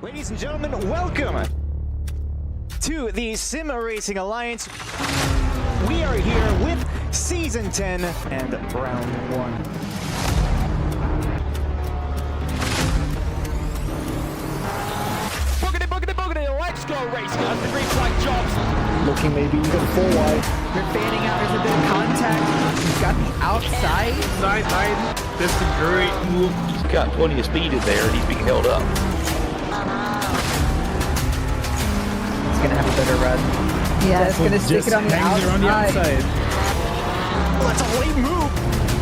Ladies and gentlemen, welcome to the Sim Racing Alliance. We are here with Season 10 and Round 1. Boogity, let's go racing as the green flag jobs. Looking maybe even full wide. They're fanning out, there's a bit of contact. He's got the outside. Side. That's a great move. He's got plenty of speed in there and he's being held up. He's gonna have a better run. Yeah, it's gonna stick it on the outside. Well, that's a late move.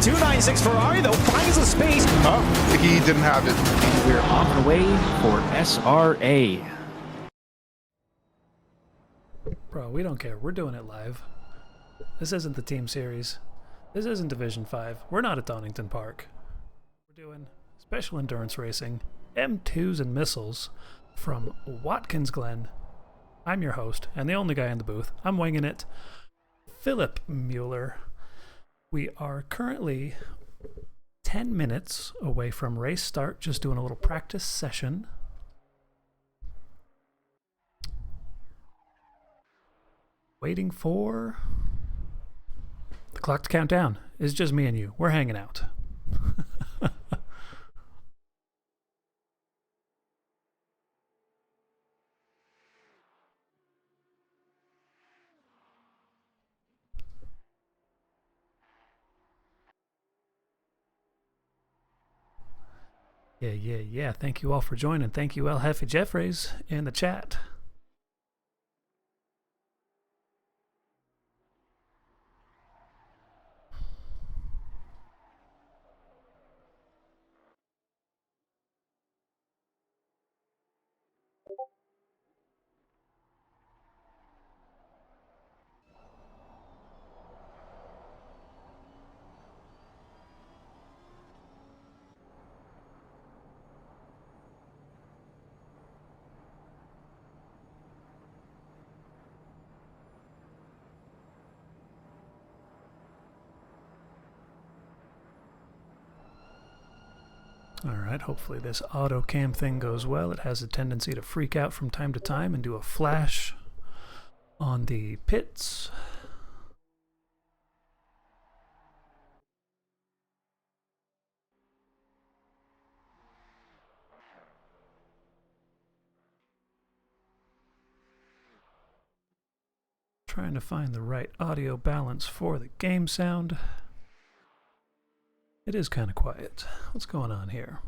296 Ferrari, though, finds the space. Oh, he didn't have it. And we're on the way for SRA. Bro, we don't care. We're doing it live. This isn't the team series. This isn't Division 5. We're not at Donington Park. We're doing special endurance racing, M2s and missiles from Watkins Glen. I'm your host, and the only guy in the booth. I'm winging it, Philip Mueller. We are currently 10 minutes away from race start, just doing a little practice session. Waiting for the clock to count down. It's just me and you. We're hanging out. Yeah. Thank you all for joining. Thank you, El Jefe Jeffreys, in the chat. Alright, hopefully this auto cam thing goes well. It has a tendency to freak out from time to time and do a flash on the pits. Trying to find the right audio balance for the game sound. It is kind of quiet. What's going on here?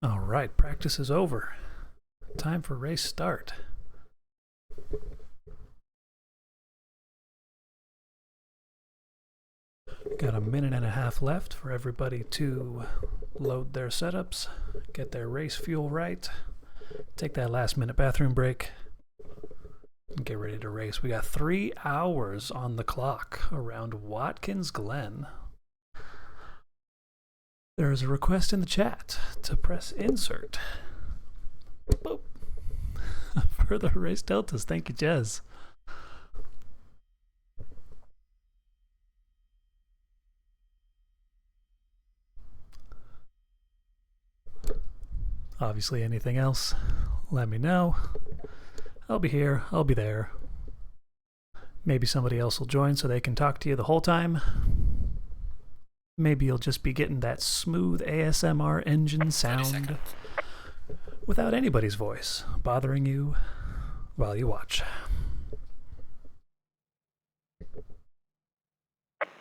All right, practice is over. Time for race start. Got a minute and a half left for everybody to load their setups, get their race fuel right, take that last minute bathroom break, and get ready to race. We got 3 hours on the clock around Watkins Glen. There is a request in the chat to press insert. Boop. For the race deltas. Thank you, Jez. Obviously, anything else, let me know. I'll be here, I'll be there. Maybe somebody else will join so they can talk to you the whole time. Maybe you'll just be getting that smooth ASMR engine sound without anybody's voice bothering you while you watch.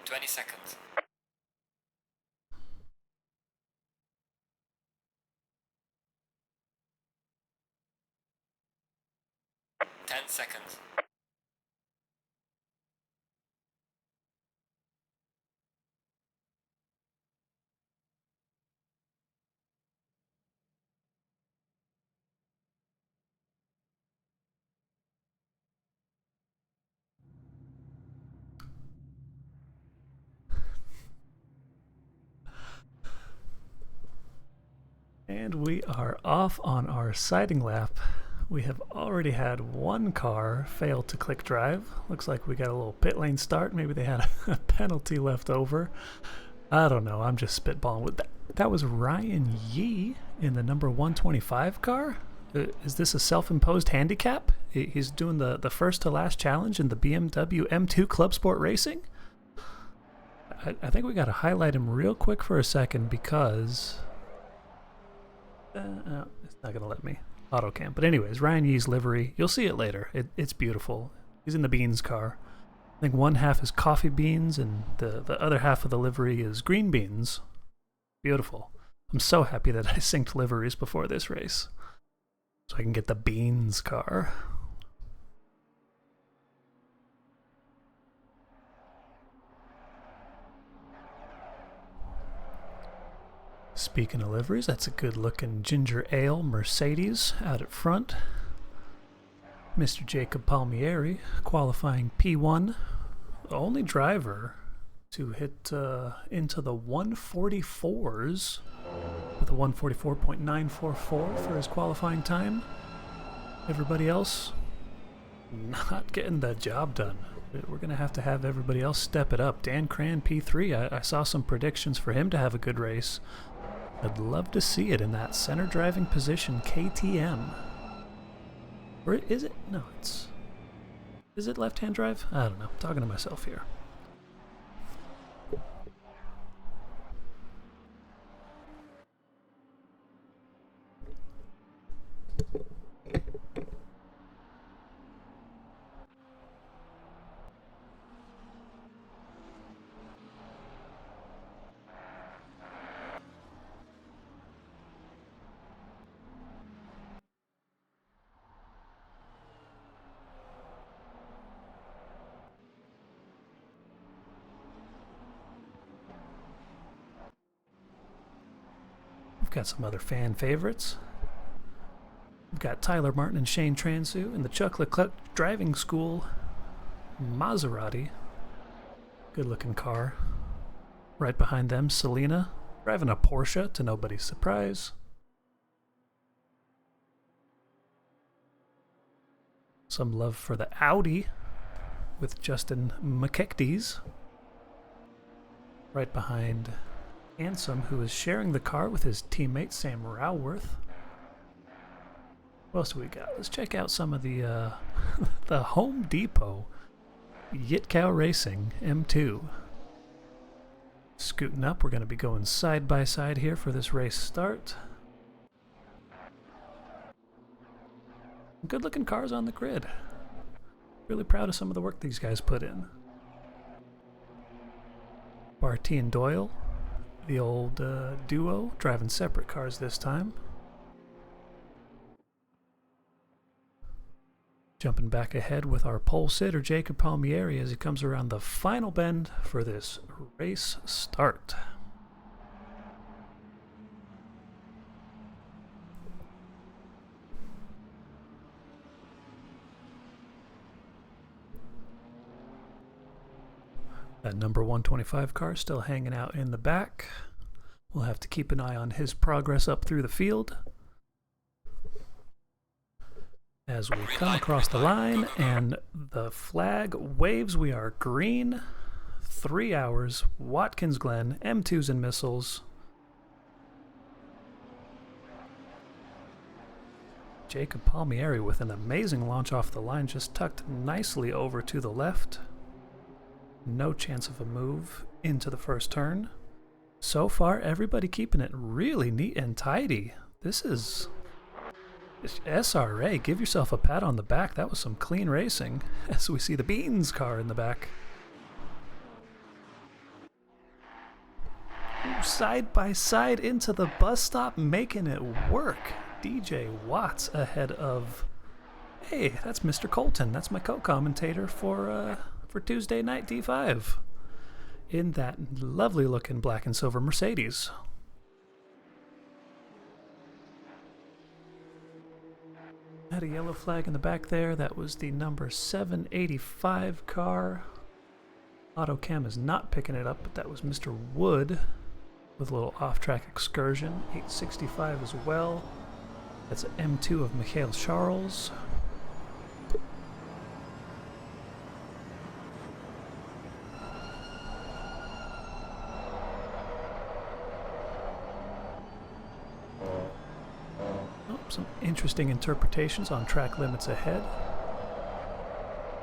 20 seconds. 10 seconds. And we are off on our sighting lap. We have already had one car fail to click drive. Looks like we got a little pit lane start. Maybe they had a penalty left over. I don't know. I'm just spitballing with that. That was Ryan Yee in the number 125 car. Is this a self-imposed handicap? He's doing the first to last challenge in the BMW M2 Club Sport Racing. I think we got to highlight him real quick for a second because it's not gonna let me auto cam. But anyways, Ryan Yee's livery, you'll see it later. It's beautiful. He's in the beans car. I think one half is coffee beans and the other half of the livery is green beans. Beautiful. I'm so happy that I synced liveries before this race so I can get the beans car. Speaking of liveries, that's a good looking ginger ale Mercedes out at front. Mr. Jacob Palmieri qualifying P1, the only driver to hit into the 144s with a 144.944 for his qualifying time. Everybody else not getting the job done. We're going to have everybody else step it up. Dan Cran P3, I saw some predictions for him to have a good race. I'd love to see it in that center driving position, KTM. Or is it? No, is it left-hand drive? I don't know. I'm talking to myself here. We've got some other fan favorites. We've got Tyler Martin and Shane Transu in the Chuck Leclerc Driving School Maserati. Good looking car. Right behind them, Selena driving a Porsche to nobody's surprise. Some love for the Audi with Justin McKechties. Right behind Ansem, who is sharing the car with his teammate Sam Raworth. What else do we got? Let's check out some of the the Home Depot Yitcow Racing M2. Scooting up, we're going to be going side by side here for this race start. Good looking cars on the grid. Really proud of some of the work these guys put in. Barty and Doyle, the old duo, driving separate cars this time. Jumping back ahead with our pole sitter, Jacob Palmieri, as he comes around the final bend for this race start. That number 125 car still hanging out in the back. We'll have to keep an eye on his progress up through the field as we come across the line, and the flag waves. We are green. 3 hours. Watkins Glen, M2s and missiles. Jacob Palmieri with an amazing launch off the line, just tucked nicely over to the left. No chance of a move into the first turn. So far, everybody keeping it really neat and tidy. This is SRA. Give yourself a pat on the back. That was some clean racing, as we see the Beans car in the back. Side by side into the bus stop, making it work. DJ Watts ahead of... Hey, that's Mr. Colton. That's my co-commentator for Tuesday Night D5 in that lovely looking black and silver Mercedes. Had a yellow flag in the back there. That was the number 785 car. Autocam is not picking it up, but that was Mr. Wood with a little off-track excursion. 865 as well. That's an M2 of Mikhail Charles. Some interesting interpretations on track limits ahead.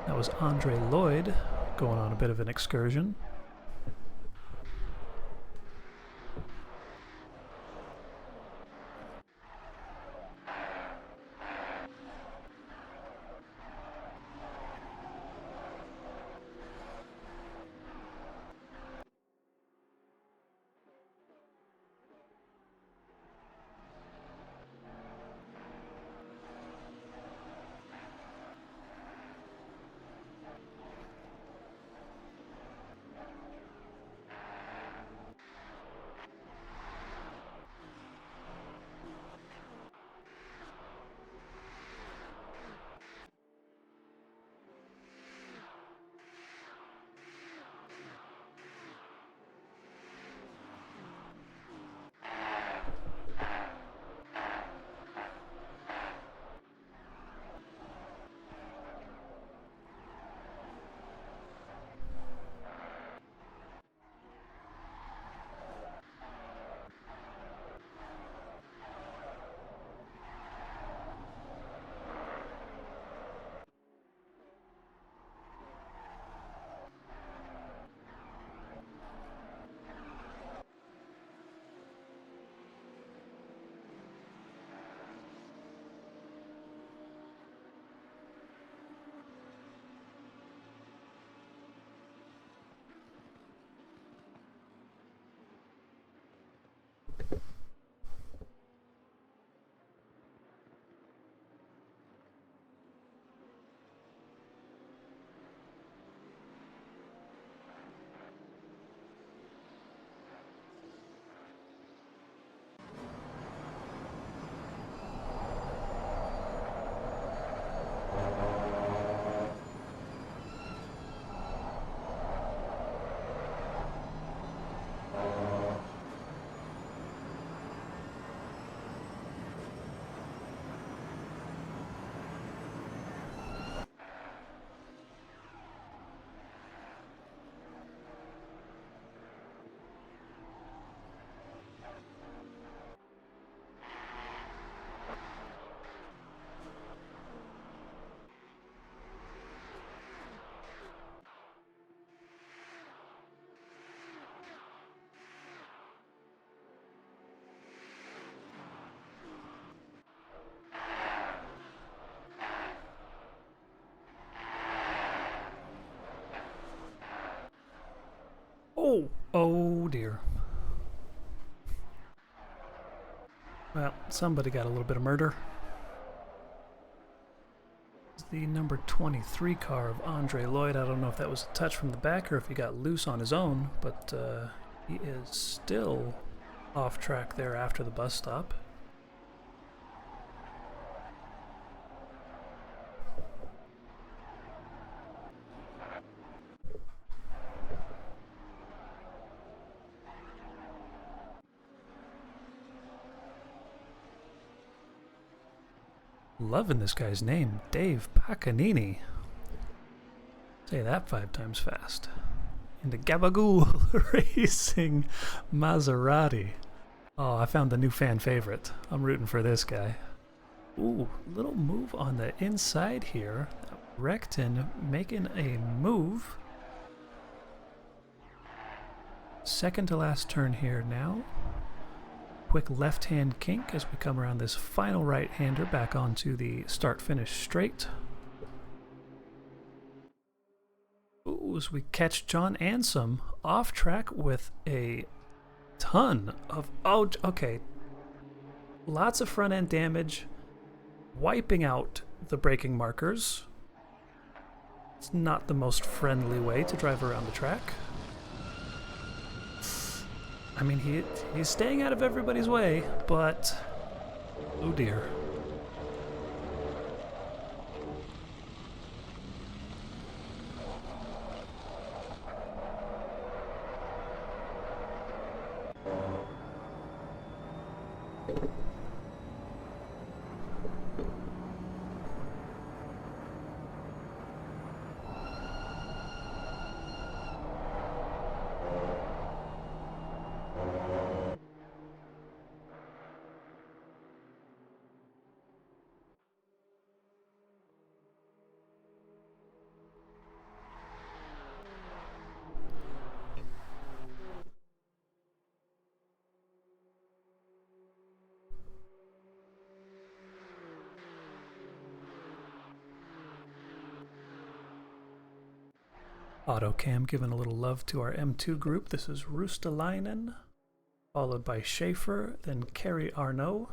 That was Andre Lloyd going on a bit of an excursion. Oh dear. Well, somebody got a little bit of murder. It's the number 23 car of Andre Lloyd. I don't know if that was a touch from the back or if he got loose on his own, but he is still off track there after the bus stop. Loving this guy's name, Dave Pacanini. Say that 5 times fast. Into Gabagool Racing Maserati. Oh, I found the new fan favorite. I'm rooting for this guy. Ooh, little move on the inside here. Recton making a move. Second to last turn here now. Quick left-hand kink as we come around this final right-hander back onto the start-finish straight. Ooh, as we catch John Ansom off track with a ton of... Oh, okay. Lots of front-end damage, wiping out the braking markers. It's not the most friendly way to drive around the track. I mean, he's staying out of everybody's way, but oh dear. Autocam giving a little love to our M2 group. This is Rustalainen, followed by Schaefer, then Kerry Arnault,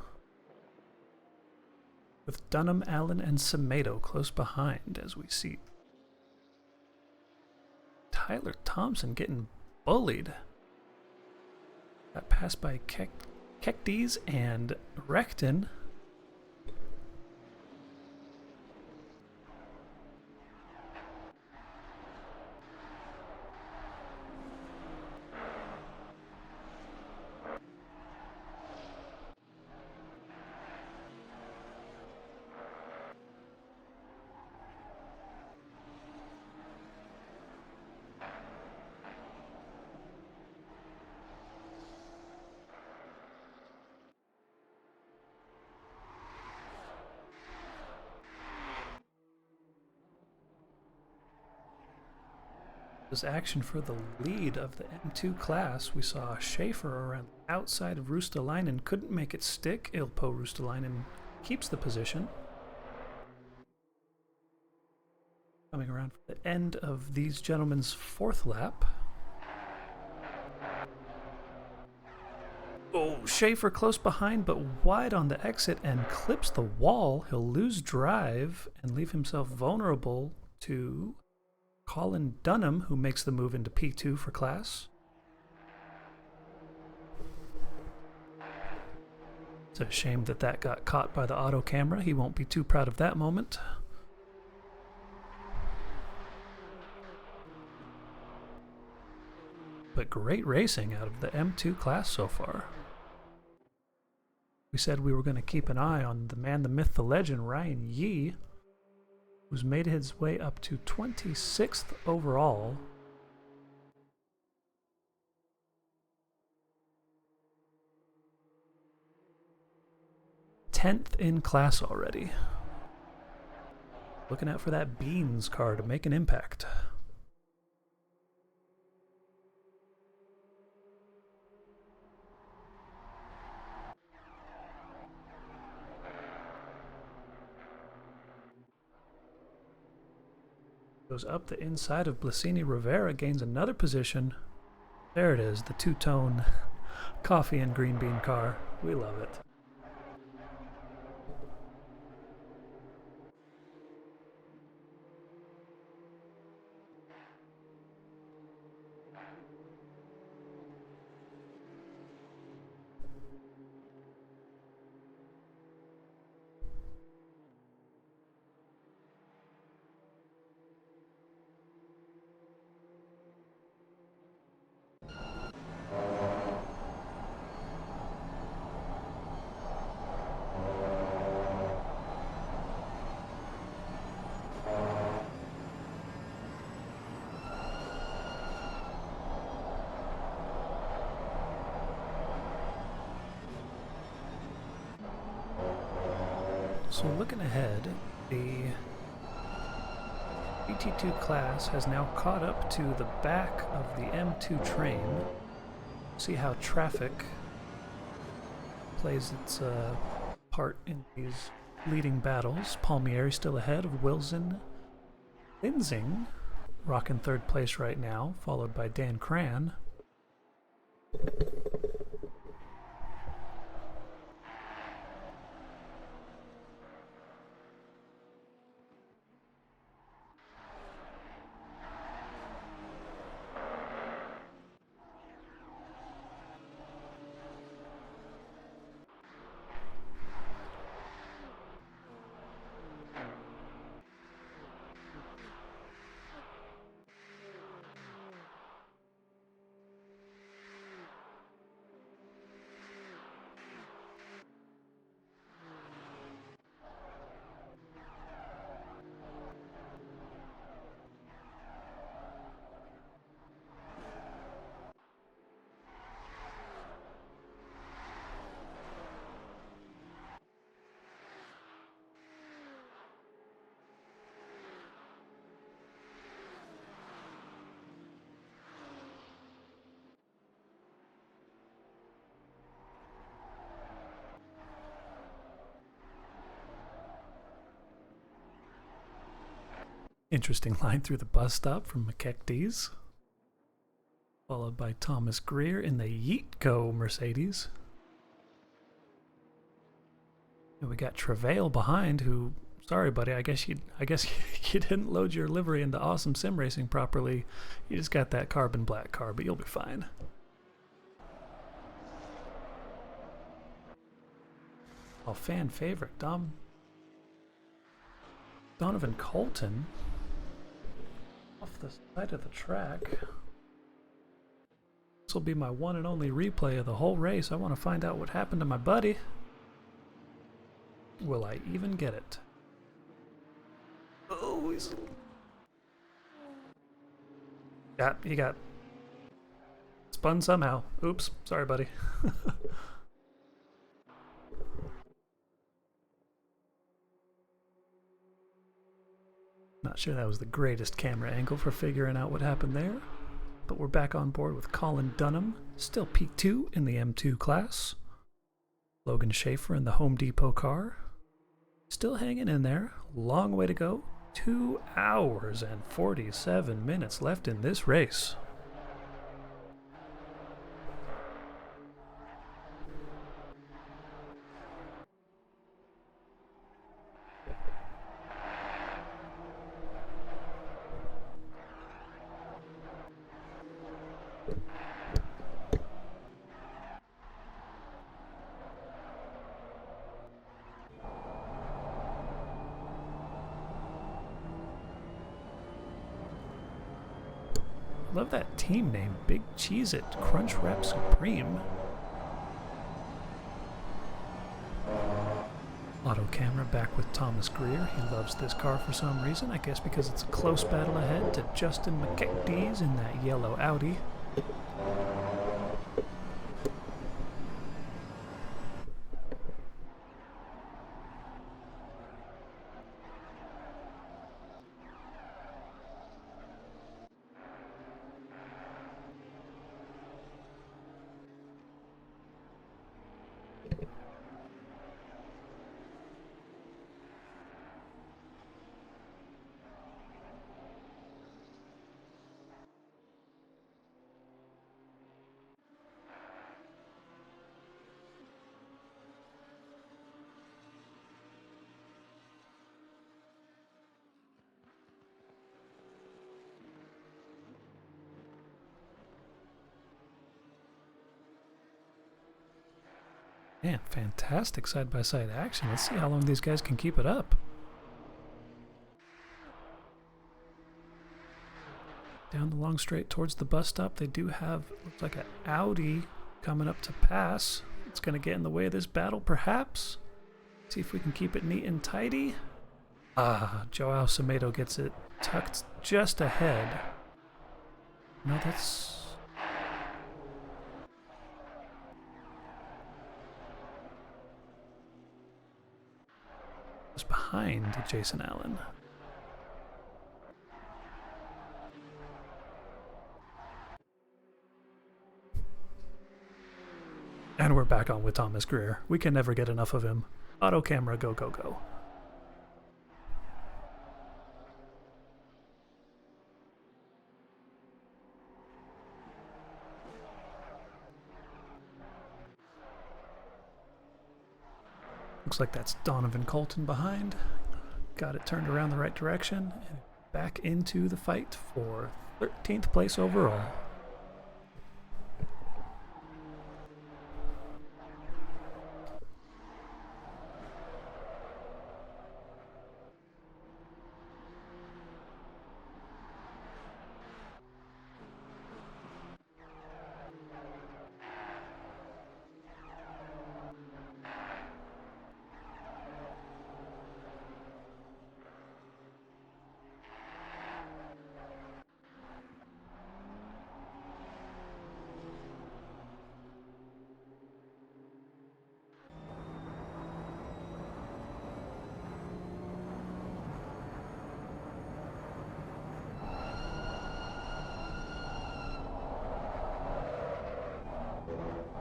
with Dunham, Allen, and Semedo close behind as we see Tyler Thompson getting bullied. Got passed by Kekdes and Recton. Action for the lead of the M2 class. We saw Schaefer around the outside of Rustalainen, couldn't make it stick. Ilpo Rustalainen keeps the position. Coming around for the end of these gentlemen's fourth lap. Oh, Schaefer close behind but wide on the exit and clips the wall. He'll lose drive and leave himself vulnerable to Colin Dunham, who makes the move into P2 for class. It's a shame that that got caught by the auto camera. He won't be too proud of that moment. But great racing out of the M2 class so far. We said we were going to keep an eye on the man, the myth, the legend, Ryan Yee, who's made his way up to 26th overall. Tenth in class already. Looking out for that Beans car to make an impact. Goes up the inside of Blasini Rivera, gains another position. There it is, the two-tone coffee and green bean car. We love it. So looking ahead, the GT2 class has now caught up to the back of the M2 train. See how traffic plays its part in these leading battles. Palmieri still ahead of Wilson. Linzing rocking third place right now, followed by Dan Cran. Interesting line through the bus stop from McKechnie's, followed by Thomas Greer in the Yeetco Mercedes. And we got Travail behind, who, sorry buddy, I guess you didn't load your livery into Awesome Sim Racing properly. You just got that carbon black car, but you'll be fine. Oh, fan favorite, Donovan Colton off the side of the track. This will be my one and only replay of the whole race. I want to find out what happened to my buddy. Will I even get it? Oh, he got spun somehow. Oops, sorry buddy. Not sure that was the greatest camera angle for figuring out what happened there, but we're back on board with Colin Dunham, still P2 in the M2 class. Logan Schaefer in the Home Depot car, still hanging in there, long way to go, 2 hours and 47 minutes left in this race. Love that team name, Big Cheez-It Crunch Wrap Supreme. Auto camera back with Thomas Greer. He loves this car for some reason. I guess because it's a close battle ahead to Justin McKechnie's in that yellow Audi. Man, fantastic side-by-side action. Let's see how long these guys can keep it up. Down the long straight towards the bus stop, they do have, looks like an Audi coming up to pass. It's going to get in the way of this battle, perhaps. See if we can keep it neat and tidy. Ah, Joao Semedo gets it tucked just ahead. No, that's... behind Jason Allen. And we're back on with Thomas Greer. We can never get enough of him. Auto camera, go, go, go. Looks like that's Donovan Colton behind. Got it turned around the right direction and back into the fight for 13th place overall.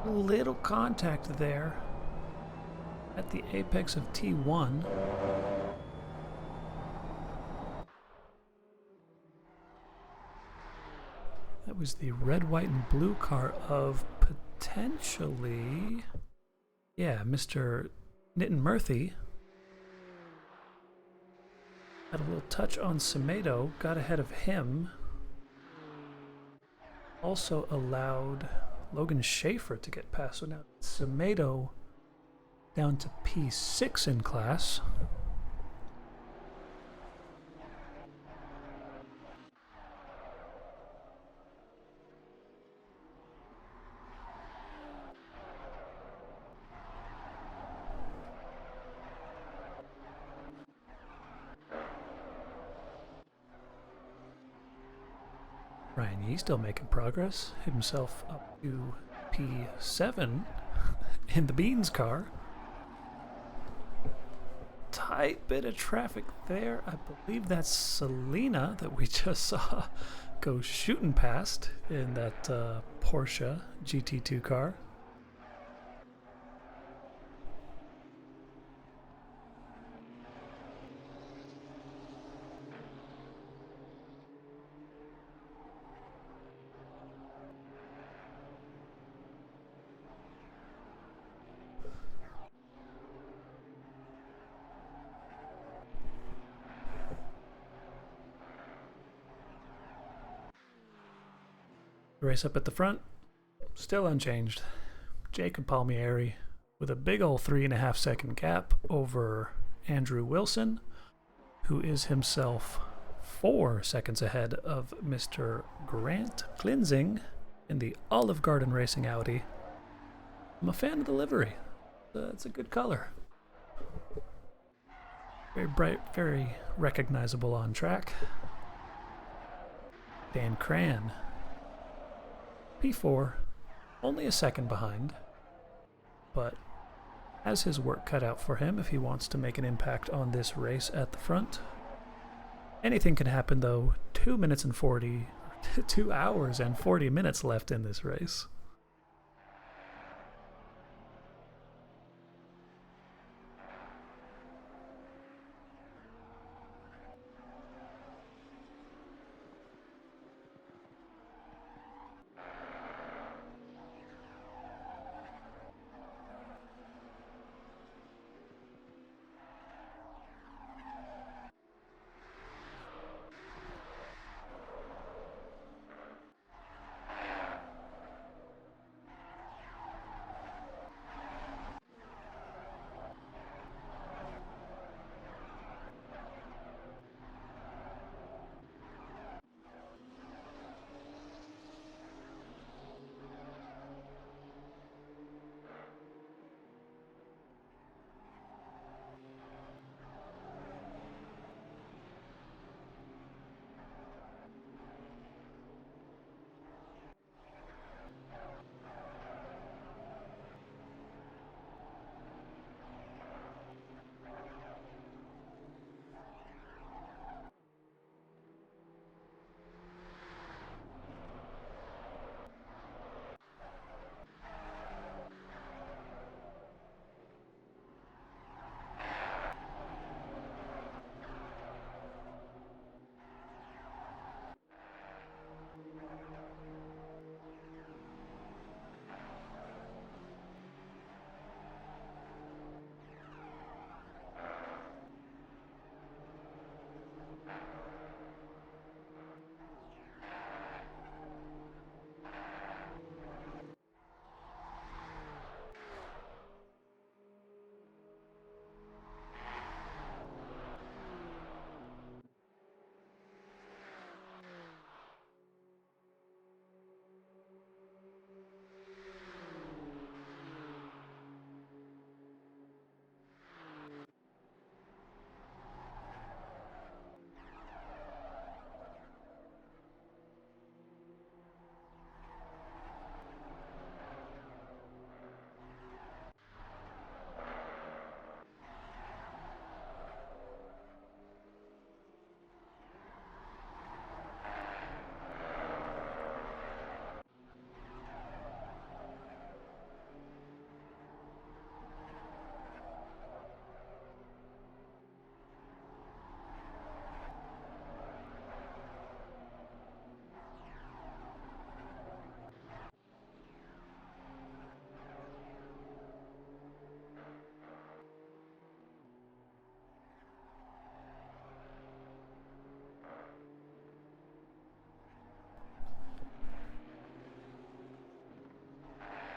Little contact there at the apex of T1. That was the red, white, and blue car of potentially, yeah, Mr. Nitin Murthy. Had a little touch on Semedo, got ahead of him. Also allowed Logan Schaefer to get past. So now Semedo down to P6 in class. Ryan Yee still making progress. Himself up to P7 in the Beans car. Tight bit of traffic there. I believe that's Selena that we just saw go shooting past in that Porsche GT2 car. Race up at the front, still unchanged. Jacob Palmieri with a big ol' 3.5 second gap over Andrew Wilson, who is himself 4 seconds ahead of Mr. Grant Klinzing in the Olive Garden Racing Audi. I'm a fan of the livery. It's a good color. Very bright, very recognizable on track. Dan Cran, P4, only a second behind, but has his work cut out for him if he wants to make an impact on this race at the front. Anything can happen though. 2 hours and 40 minutes left in this race.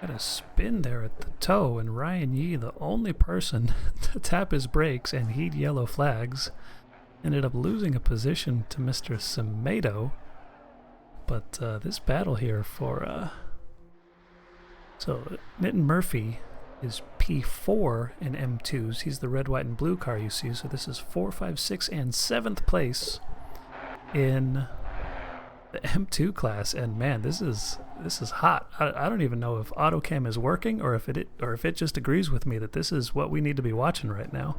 Got a spin there at the toe, and Ryan Yee, the only person to tap his brakes and heed yellow flags, ended up losing a position to Mr. Semedo. But this battle here for... So, Nitin Murphy is P4 in M2s. He's the red, white, and blue car you see. So this is 4, 5, 6, and 7th place in the M2 class. And man, this is hot. I don't even know if AutoCam is working or if it just agrees with me that this is what we need to be watching right now.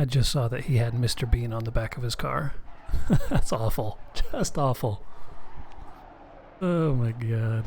I just saw that he had Mr. Bean on the back of his car. That's awful. Just awful. Oh my god.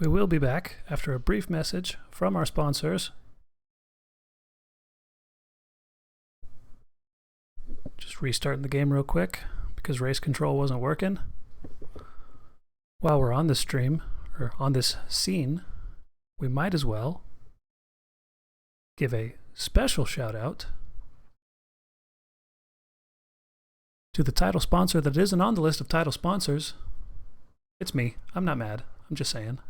We will be back after a brief message from our sponsors. Just Just restarting the game real quick because race control wasn't working. While we're on this stream, or on this scene, we might as well give a special shout out to the title sponsor that isn't on the list of title sponsors. It's me. I'm not mad. I'm just saying.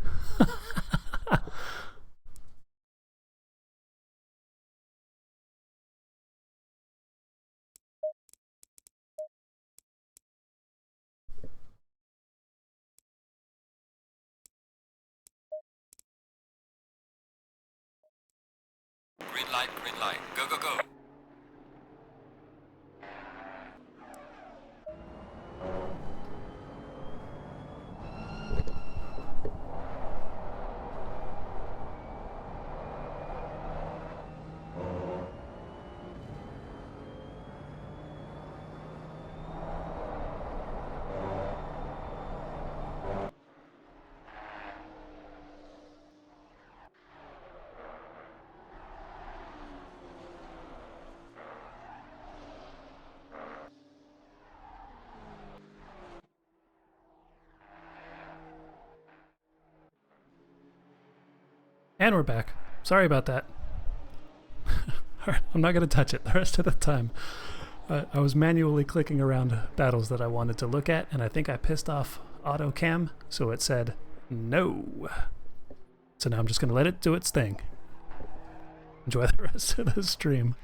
Green light, go, go, go. And we're back. Sorry about that. Alright, I'm not going to touch it the rest of the time. I was manually clicking around battles that I wanted to look at, and I think I pissed off AutoCam, so it said no. So now I'm just going to let it do its thing. Enjoy the rest of the stream.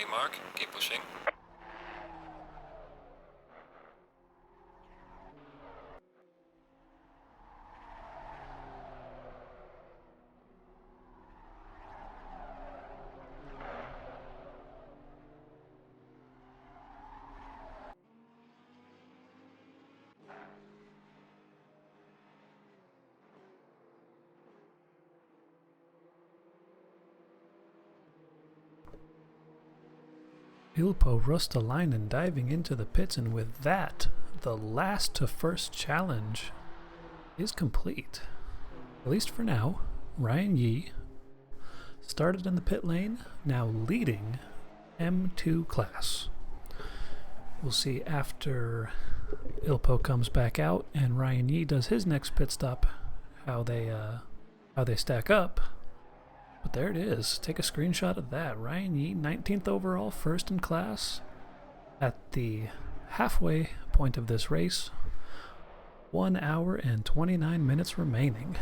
Okay, Mark, keep pushing. Ilpo Rustalainen diving into the pits, and with that, the last to first challenge is complete. At least for now. Ryan Yee started in the pit lane, now leading M2 class. We'll see after Ilpo comes back out and Ryan Yee does his next pit stop how they stack up. But there it is. Take a screenshot of that. Ryan Yee, 19th overall, first in class at the halfway point of this race. 1 hour and 29 minutes remaining.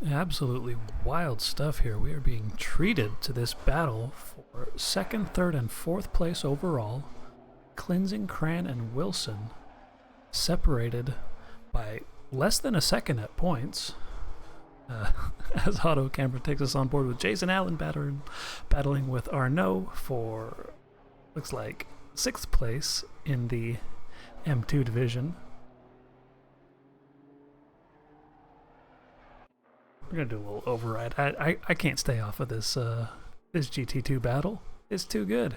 Absolutely wild stuff here. We are being treated to this battle for 2nd, 3rd, and 4th place overall. Cleansing, Cran, and Wilson separated by less than a second at points. As Auto Camera takes us on board with Jason Allen battling with Arnaud for, looks like, 6th place in the M2 division. We're gonna do a little override. I can't stay off of this this GT2 battle. It's too good.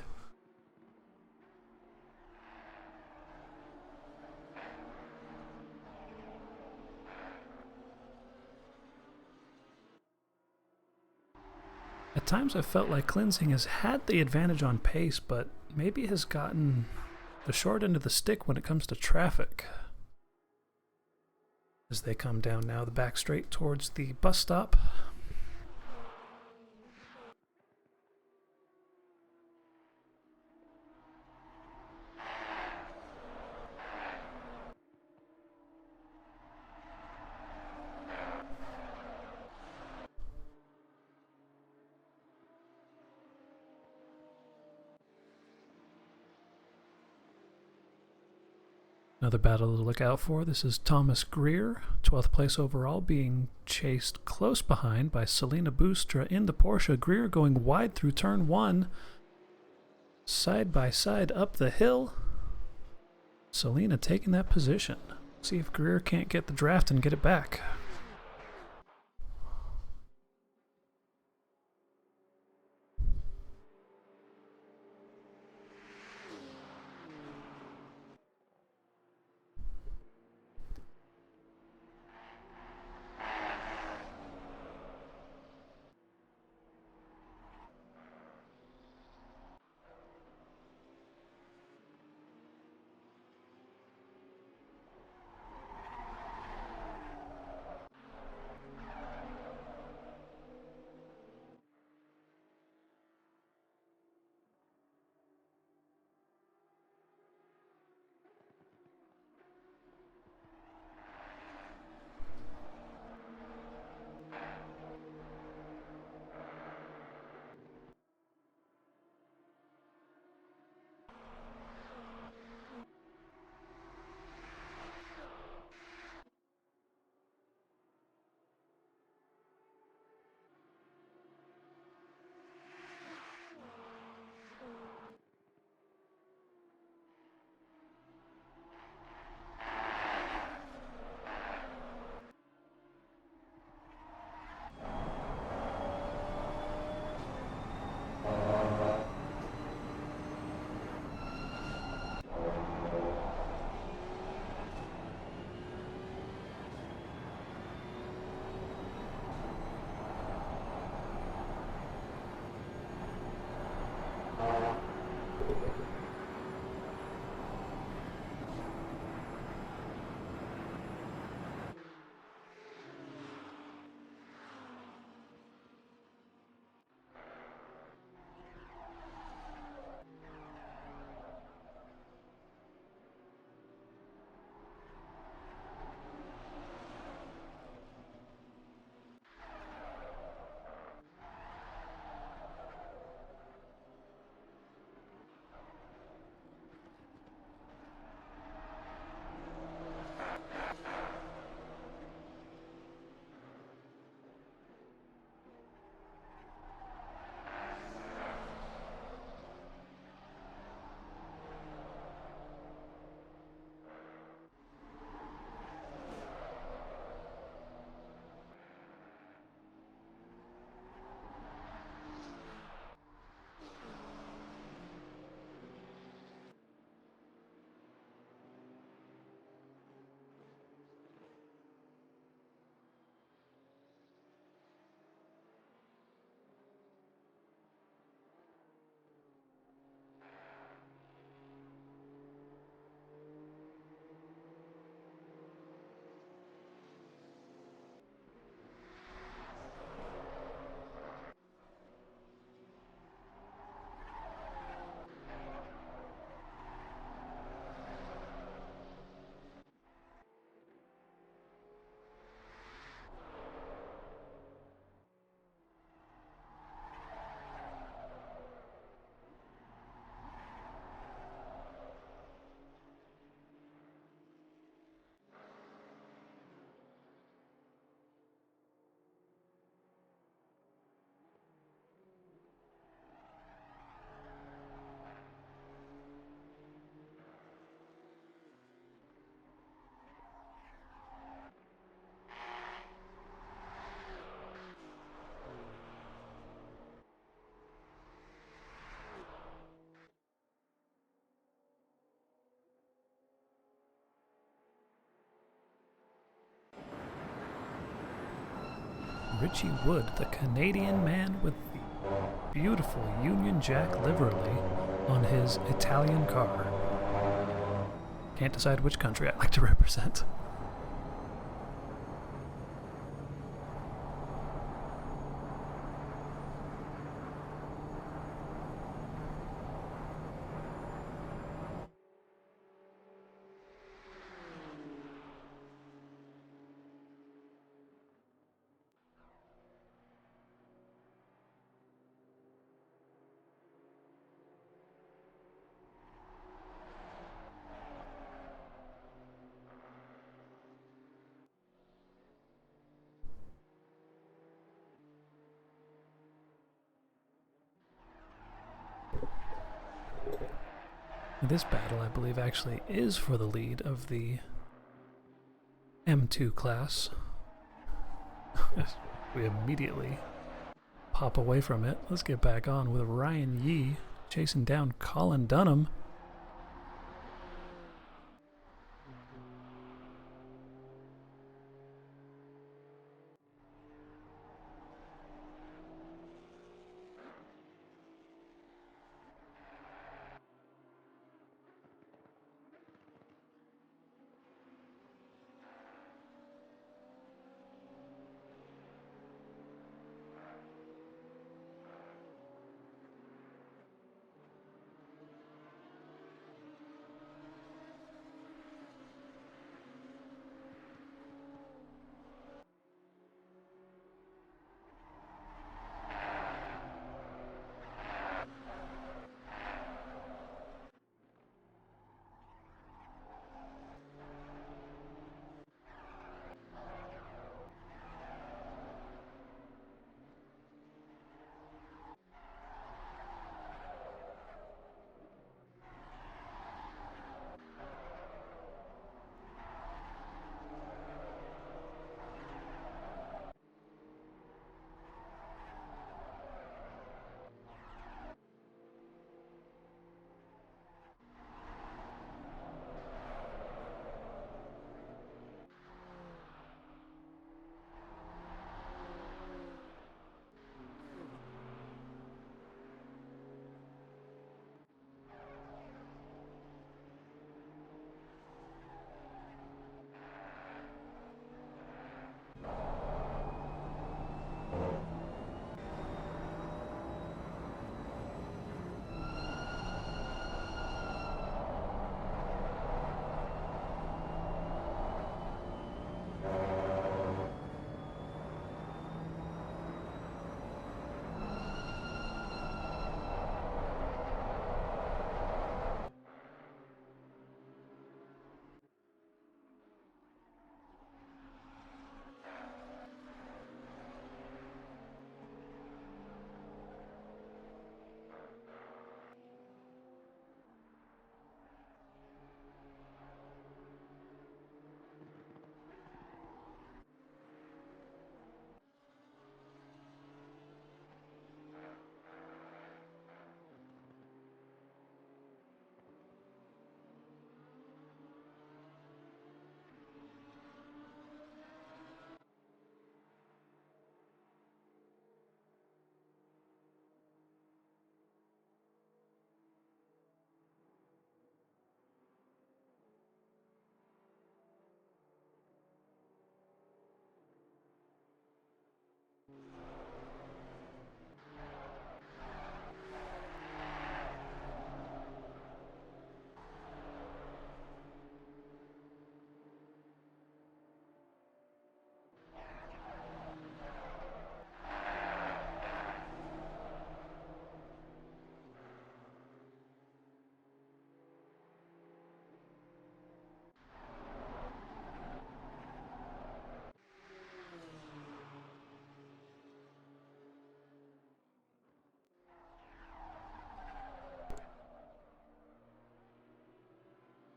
At times I felt like Cleansing has had the advantage on pace, but maybe has gotten the short end of the stick when it comes to traffic. As they come down now the back straight towards the bus stop. Another battle to look out for. This is Thomas Greer, 12th place overall, being chased close behind by Selena Boostra in the Porsche. Greer going wide through turn 1, side by side up the hill. Selena taking that position. See if Greer can't get the draft and get it back. Richie Wood, the Canadian man with the beautiful Union Jack livery on his Italian car. Can't decide which country I'd like to represent. This battle, I believe, actually is for the lead of the M2 class. We immediately pop away from it. Let's get back on with Ryan Yee chasing down Colin Dunham.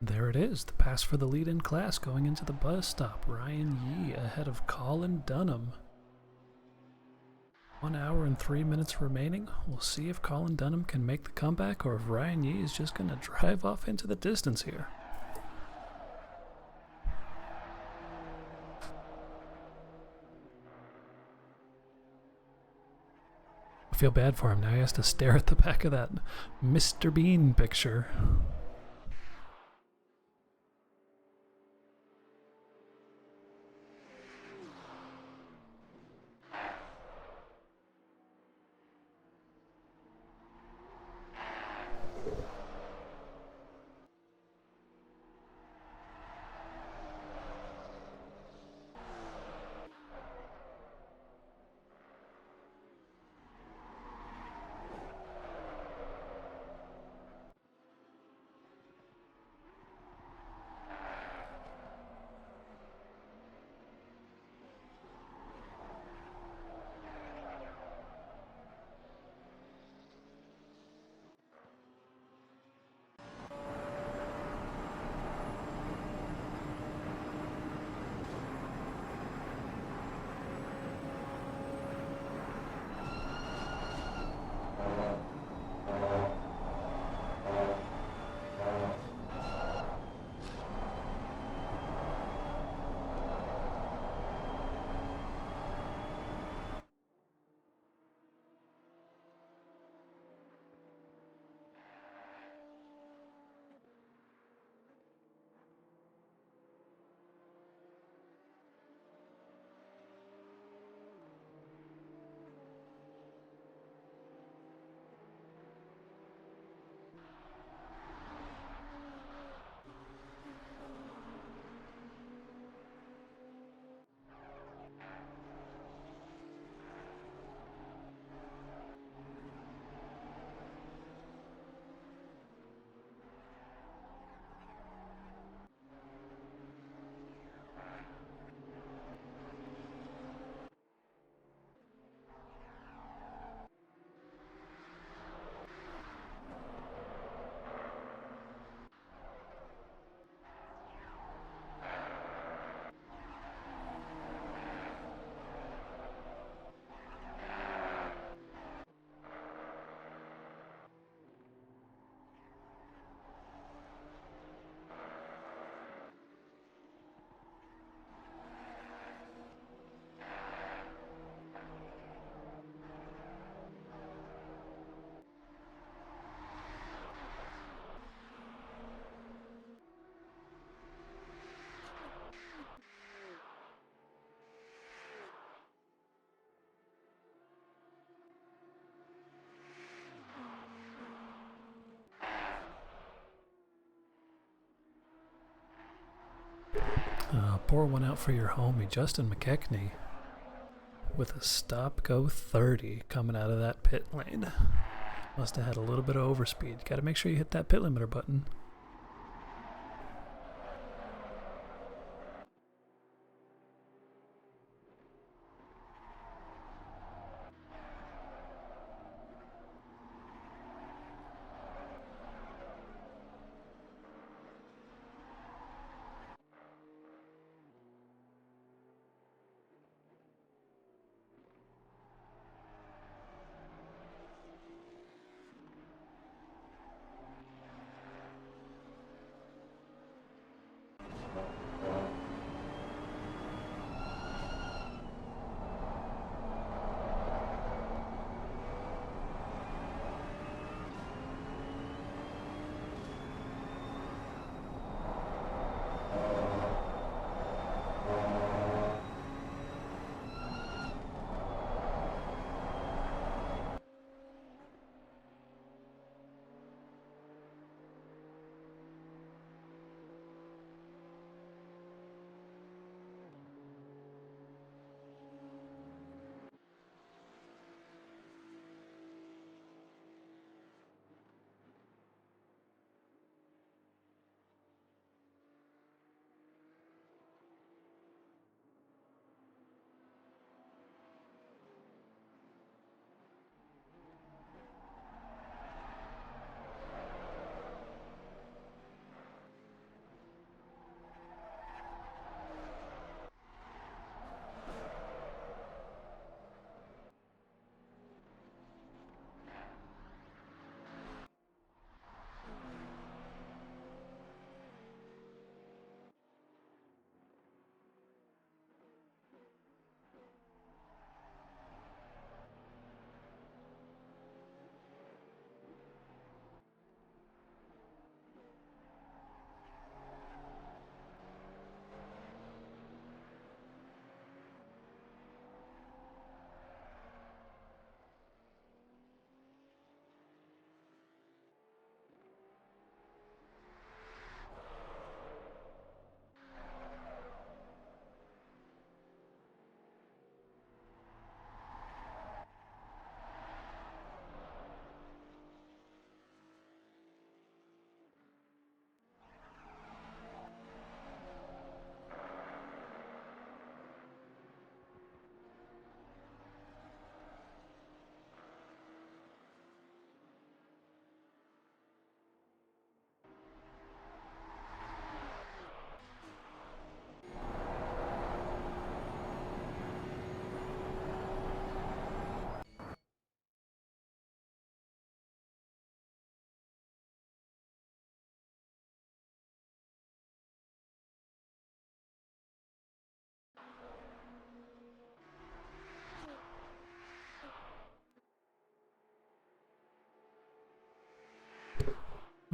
There it is, the pass for the lead in class going into the bus stop. Ryan Yee ahead of Colin Dunham. 1 hour and 3 minutes remaining. We'll see if Colin Dunham can make the comeback or if Ryan Yee is just going to drive off into the distance here. feel bad for him. Now he has to stare at the back of that Mr. Bean picture. Pour one out for your homie, Justin McKechnie, with a stop-go 30 coming out of that pit lane. Must have had a little bit of overspeed. Got to make sure you hit that pit limiter button.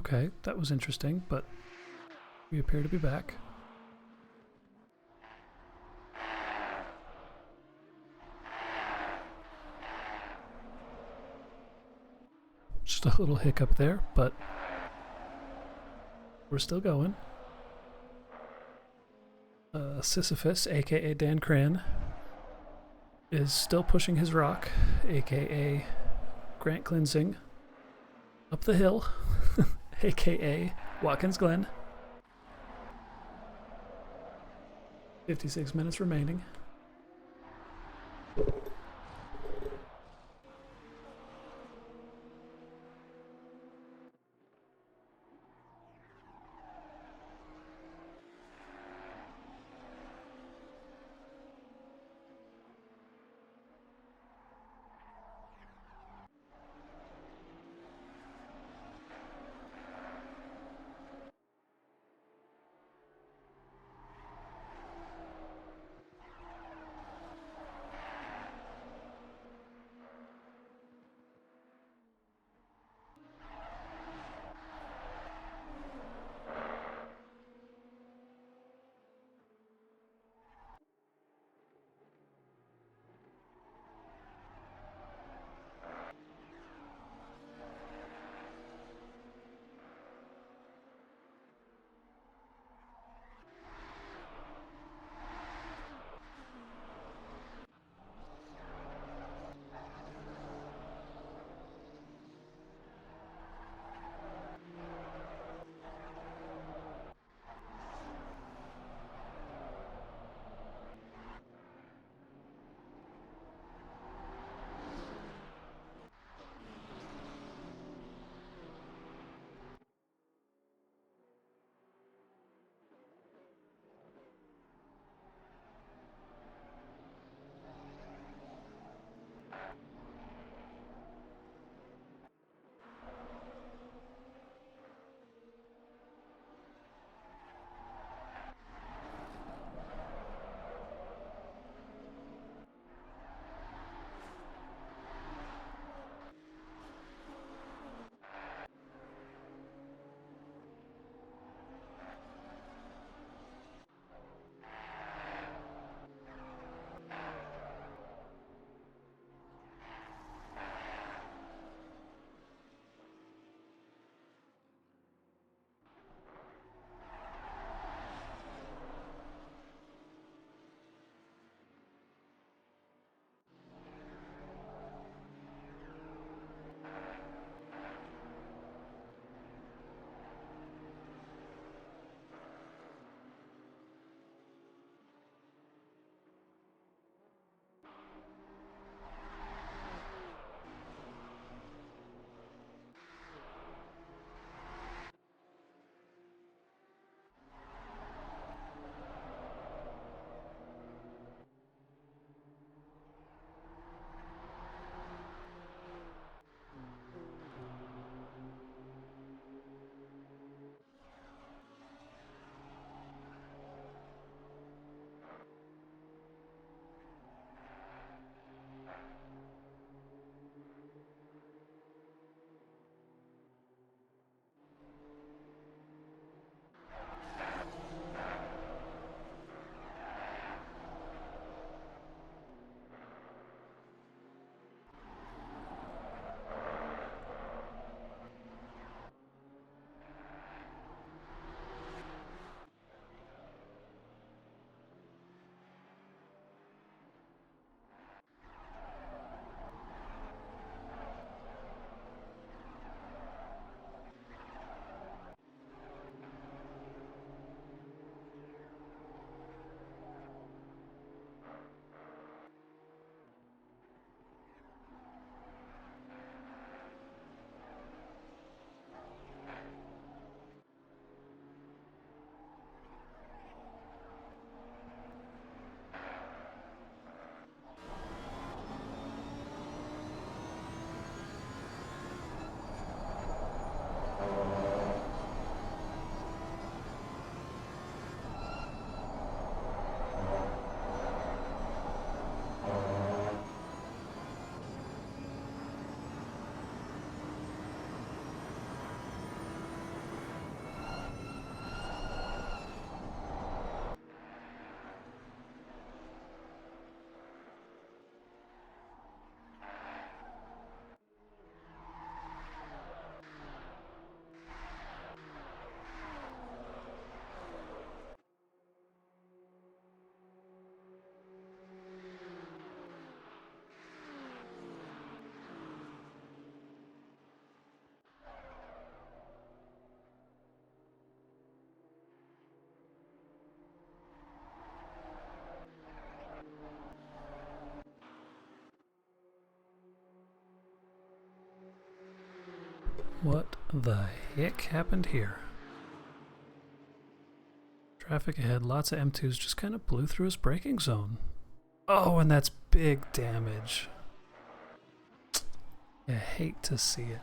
Okay, that was interesting, but we appear to be back. Just a little hiccup there, but we're still going. Sisyphus, aka Dan Cran, is still pushing his rock, aka Grant Cleansing, up the hill, aka Watkins Glen. 56 minutes remaining. What the heck happened here? Traffic ahead, lots of M2s just kind of blew through his braking zone. Oh, and that's big damage. I hate to see it.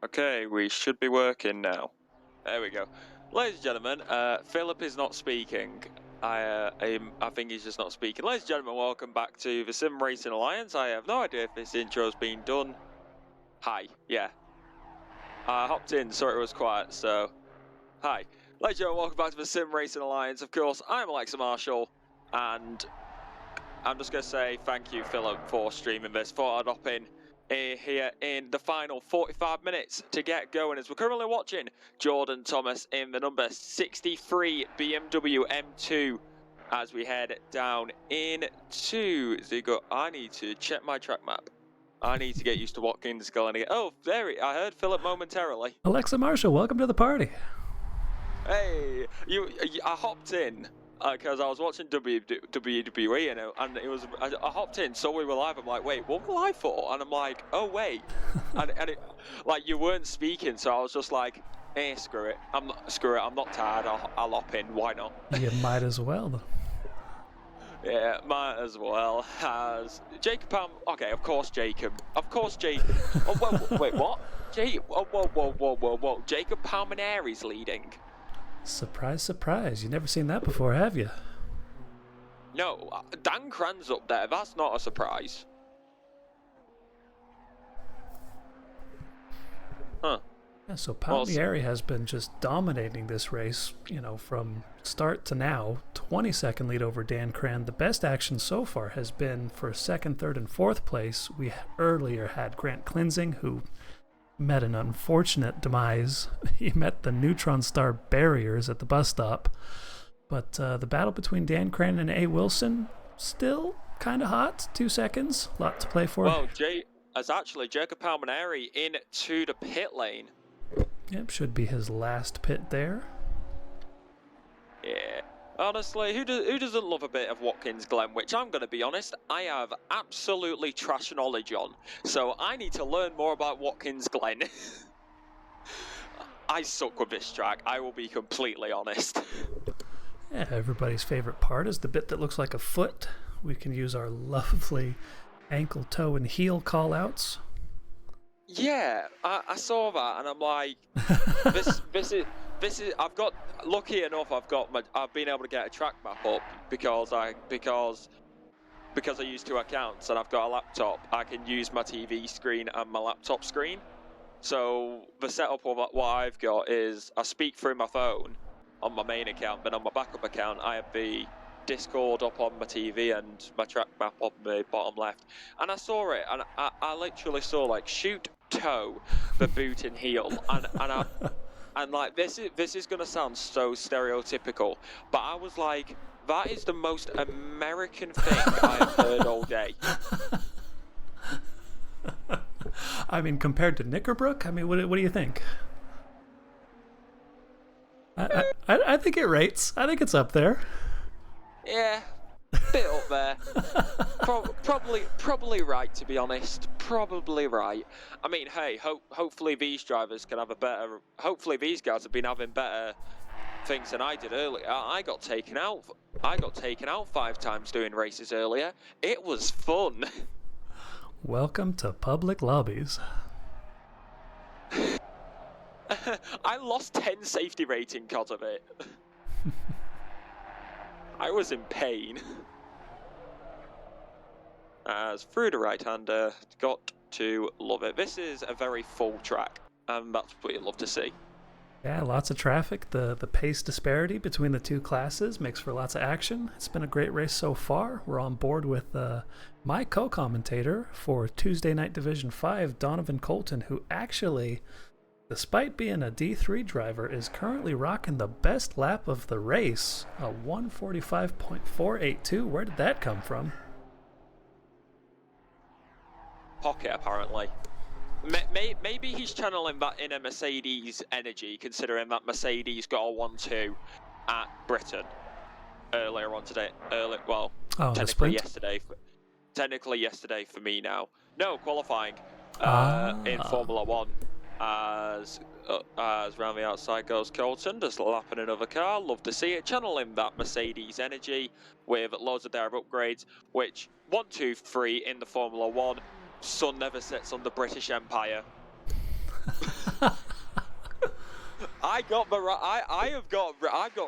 Okay, we should be working now. There we go. Ladies and gentlemen, Philip is not speaking. I think he's just not speaking. Ladies and gentlemen, welcome back to the Sim Racing Alliance. I have no idea if this intro's been done. Hi, yeah. I hopped in, so it was quiet, so... Hi. Ladies and gentlemen, welcome back to the Sim Racing Alliance. Of course, I'm Alexa Marshall, and I'm just going to say thank you, Philip, for streaming this. Thought I'd hop in here in the final 45 minutes to get going, as we're currently watching Jordan Thomas in the number 63 BMW M2 as we head down into Zigo. I need to check my track map. I need to get used to Watkins going again. Oh, I heard Philip momentarily. Alexa Marshall, welcome to the party. Hey, I hopped in because I was watching WWE and it was I hopped in, so we were live. I'm like, wait, what were we live for? And I'm like, oh wait, and it, like you weren't speaking, so I was just like, screw it. I'm not tired. I'll hop in. Why not? You might as well. Yeah, might as well. As Jacob Palm. Okay, of course Jacob. Oh, wait, what? Whoa. Jacob Palmineri's leading. Surprise, surprise. You've never seen that before, have you? No, Dan Cran's up there. That's not a surprise. Huh. Yeah, so Palmieri has been just dominating this race, you know, from start to now. 20-second lead over Dan Cran. The best action so far has been for second, third, and fourth place. We earlier had Grant Klinsing, who met an unfortunate demise. He met the neutron star barriers at the bus stop. But the battle between Dan Cran and A. Wilson, still kind of hot. 2 seconds. A lot to play for. Well, as actually Jacob Palmineri into the pit lane. Yep, should be his last pit there. Yeah. Honestly, who doesn't love a bit of Watkins Glen, which I'm going to be honest, I have absolutely trash knowledge on. So I need to learn more about Watkins Glen. I suck with this track, I will be completely honest. Yeah, everybody's favorite part is the bit that looks like a foot. We can use our lovely ankle, toe, and heel call-outs. Yeah, I saw that, and I'm like, this is. I've got lucky enough. I've been able to get a track map up because I use 2 accounts, and I've got a laptop. I can use my TV screen and my laptop screen. So the setup of what I've got is I speak through my phone on my main account, but on my backup account I have the Discord up on my TV and my track map up my bottom left, and I saw it, and I literally saw like shoot, toe, the boot and heel, and like this is gonna sound so stereotypical, but I was like, that is the most American thing I have heard all day. I mean, compared to Knickerbrook, I mean, what do you think? I think it rates. I think it's up there. Yeah, bit up there. Probably right, to be honest. Probably right. I mean, hey, hopefully these drivers can have a better. Hopefully these guys have been having better things than I did earlier. I got taken out 5 times doing races earlier. It was fun. Welcome to public lobbies. I lost 10 safety rating because of it. I was in pain. As through the right-hander, got to love it. This is a very full track, and that's what you love to see. Yeah, lots of traffic. The pace disparity between the 2 classes makes for lots of action. It's been a great race so far. We're on board with my co-commentator for Tuesday Night Division 5, Donovan Colton, who actually, despite being a D3 driver, is currently rocking the best lap of the race, a 145.482. Where did that come from? Pocket, apparently. Maybe he's channeling that inner Mercedes energy, considering that Mercedes got a 1-2 at Britain earlier on today. Technically yesterday for me now. No, qualifying in Formula 1. As round the outside goes Colton, just lapping another car. Love to see it. Channeling that Mercedes energy with loads of their upgrades, which 1, 2, 3 in the Formula 1. Sun never sets on the British Empire. I've got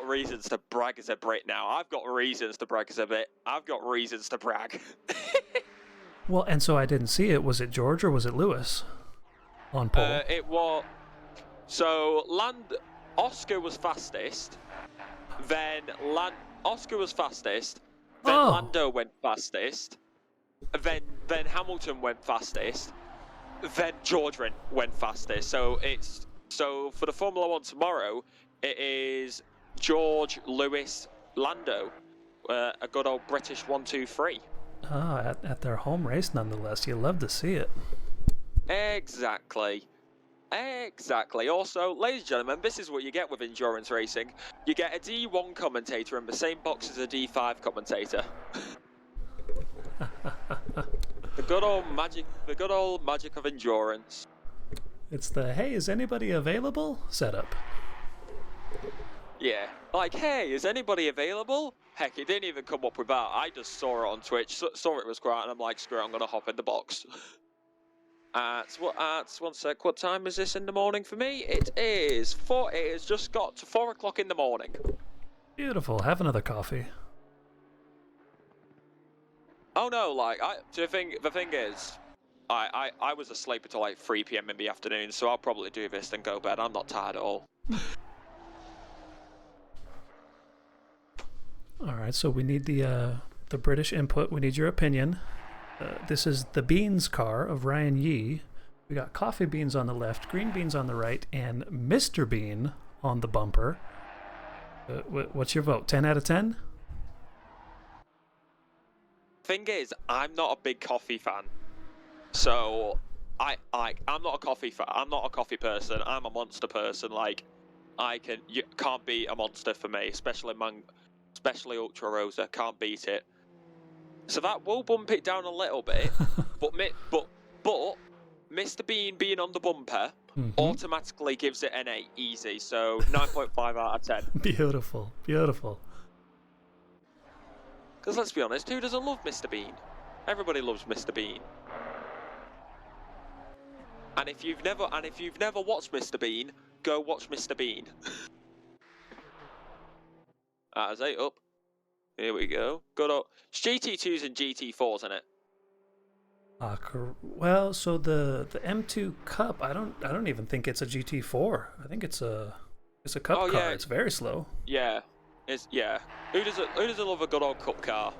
reasons to brag as a Brit now. I've got reasons to brag as a Brit. I've got reasons to brag. Well, and so I didn't see it. Was it George or was it Lewis on pole? It was. So Oscar was fastest. Then Oscar was fastest. Then Lando went fastest. Then Hamilton went fastest. Then George went fastest. So for the Formula One tomorrow, it is George, Lewis, Lando, a good old British 1-2-3. Ah, at their home race nonetheless. You love to see it. Exactly. Also, ladies and gentlemen, this is what you get with endurance racing. You get a D1 commentator in the same box as a D5 commentator. The good old magic of endurance. It's the, hey, is anybody available setup. Yeah, like, hey, is anybody available? Heck, it didn't even come up with that. I just saw it on Twitch, saw it was great, and I'm like, screw it, I'm gonna hop in the box. One sec, what time is this in the morning for me? It has just got to 4 o'clock in the morning. Beautiful, have another coffee. Oh no, like, the thing is, I was asleep until like 3 PM in the afternoon, so I'll probably do this and go to bed. I'm not tired at all. Alright, so we need the British input. We need your opinion. This is the Beans car of Ryan Yee. We got coffee beans on the left, green beans on the right, and Mr. Bean on the bumper. What's your vote? 10 out of 10? Thing is, I'm not a big coffee fan. So, I'm not a coffee fan. I'm not a coffee person. I'm a monster person. Like, you can't beat a monster for me, especially Ultra Rosa. Can't beat it. So that will bump it down a little bit. but Mr. Bean being on the bumper automatically gives it an 8 easy. So 9.5 out of 10. Beautiful, beautiful. Because let's be honest, who doesn't love Mr. Bean? Everybody loves Mr. Bean. And if you've never watched Mr. Bean, go watch Mr. Bean. That's 8 up. Here we go. Good old. It's GT2s and GT4s in it. Well, so the M2 Cup, I don't even think it's a GT4. I think it's a Cup car. Yeah. It's very slow. Yeah. Who doesn't love a good old Cup car?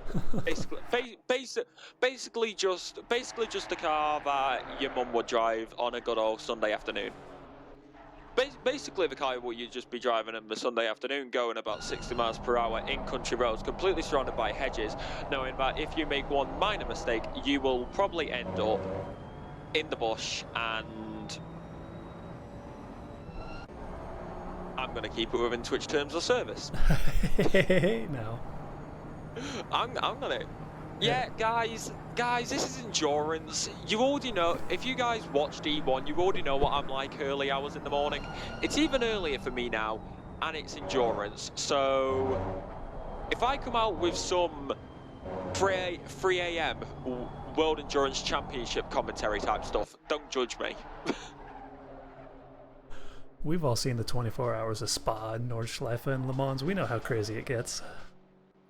basically just a car that your mum would drive on a good old Sunday afternoon. Basically the car will you just be driving on the Sunday afternoon, going about 60 miles per hour in country roads, completely surrounded by hedges, knowing that if you make one minor mistake, you will probably end up in the bush. And I'm going to keep it within Twitch terms of service. No. I'm going to... Yeah, guys, this is endurance. You already know, if you guys watched E1, you already know what I'm like early hours in the morning. It's even earlier for me now, and it's endurance. So, if I come out with some 3 AM World Endurance Championship commentary type stuff, don't judge me. We've all seen the 24 hours of Spa, Nordschleife, and Le Mans. We know how crazy it gets.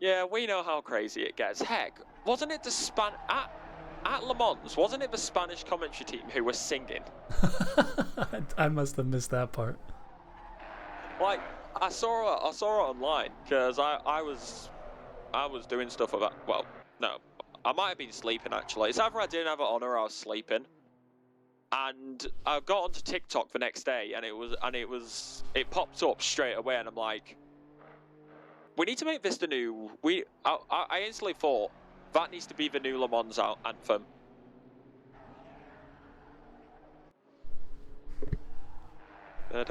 Yeah, we know how crazy it gets. Heck, wasn't it at Le Mans? Wasn't it the Spanish commentary team who was singing? I must have missed that part. Like, I saw it online because I was doing stuff about. Well, no, I might have been sleeping actually. It's either I didn't have it on or I was sleeping. And I got onto TikTok the next day, and it popped up straight away, and I'm like, we need to make this the new. I instantly thought that needs to be the new Le Mans anthem. Le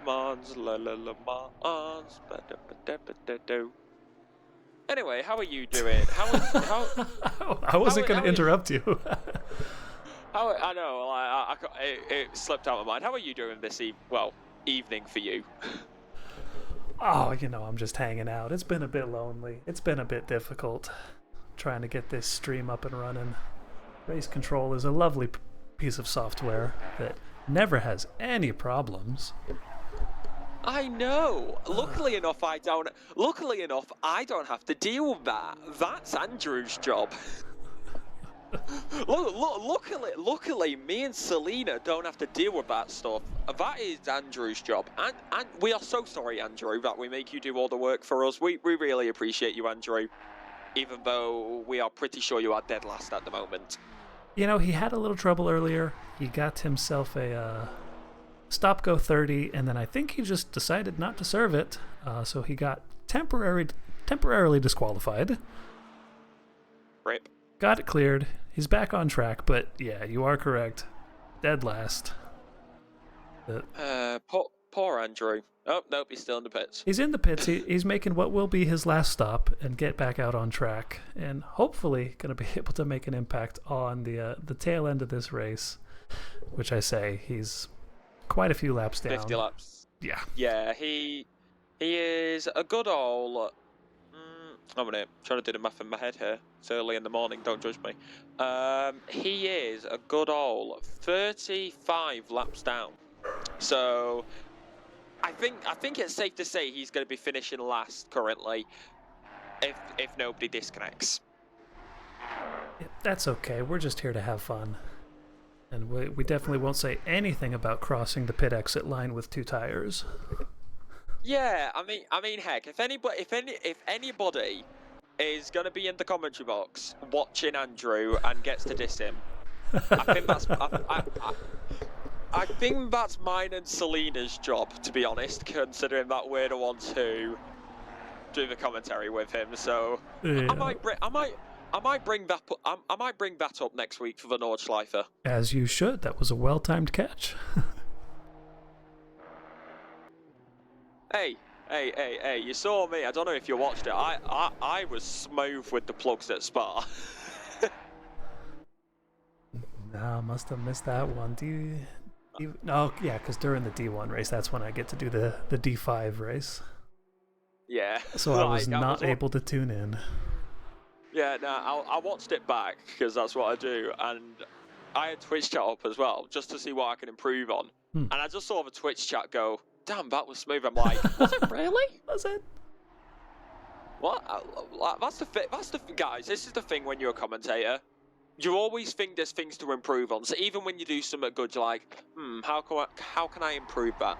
Mans, Le Mans. Anyway, how are you doing? I wasn't going to interrupt you. I know. It slipped out of my mind. How are you doing this evening for you? Oh, I'm just hanging out. It's been a bit lonely. It's been a bit difficult trying to get this stream up and running. Race Control is a lovely piece of software that never has any problems. I know. Luckily enough, I don't have to deal with that. That's Andrew's job. Luckily, me and Selena don't have to deal with that stuff. That is Andrew's job. And we are so sorry, Andrew, that we make you do all the work for us. We really appreciate you, Andrew. Even though we are pretty sure you are dead last at the moment. You know, he had a little trouble earlier. He got himself a stop-go 30, and then I think he just decided not to serve it. So he got temporarily disqualified. Rip. Got it cleared. He's back on track, but yeah, you are correct. Dead last. Poor Andrew. Oh, nope, he's still in the pits. He's in the pits. He's making what will be his last stop and get back out on track, and hopefully going to be able to make an impact on the tail end of this race, which I say he's quite a few laps down. 50 laps. Yeah. Yeah, he is a good old... I'm gonna try to do the math in my head here. It's early in the morning, don't judge me. He is a good old 35 laps down. So I think it's safe to say he's going to be finishing last currently, if nobody disconnects. Yeah, that's okay. We're just here to have fun, and we definitely won't say anything about crossing the pit exit line with 2 tires. Yeah, I mean, heck, if anybody is going to be in the commentary box watching Andrew and gets to diss him, I think that's mine and Selena's job, to be honest, considering that we're the ones who do the commentary with him. So yeah. I might bring that up next week for the Nordschleifer. As you should. That was a well-timed catch. Hey, you saw me. I don't know if you watched it. I was smooth with the plugs at Spa. No, must have missed that one. Oh, yeah, because during the D1 race, that's when I get to do the D5 race. Yeah. So I was not able to tune in. Yeah, no, I watched it back, because that's what I do, and I had Twitch chat up as well, just to see what I can improve on. And I just saw the Twitch chat go, damn, that was smooth. I'm like, was it really? Was it? What? That's the guys, this is the thing when you're a commentator. You always think there's things to improve on. So even when you do something good, you're like, how can I improve that?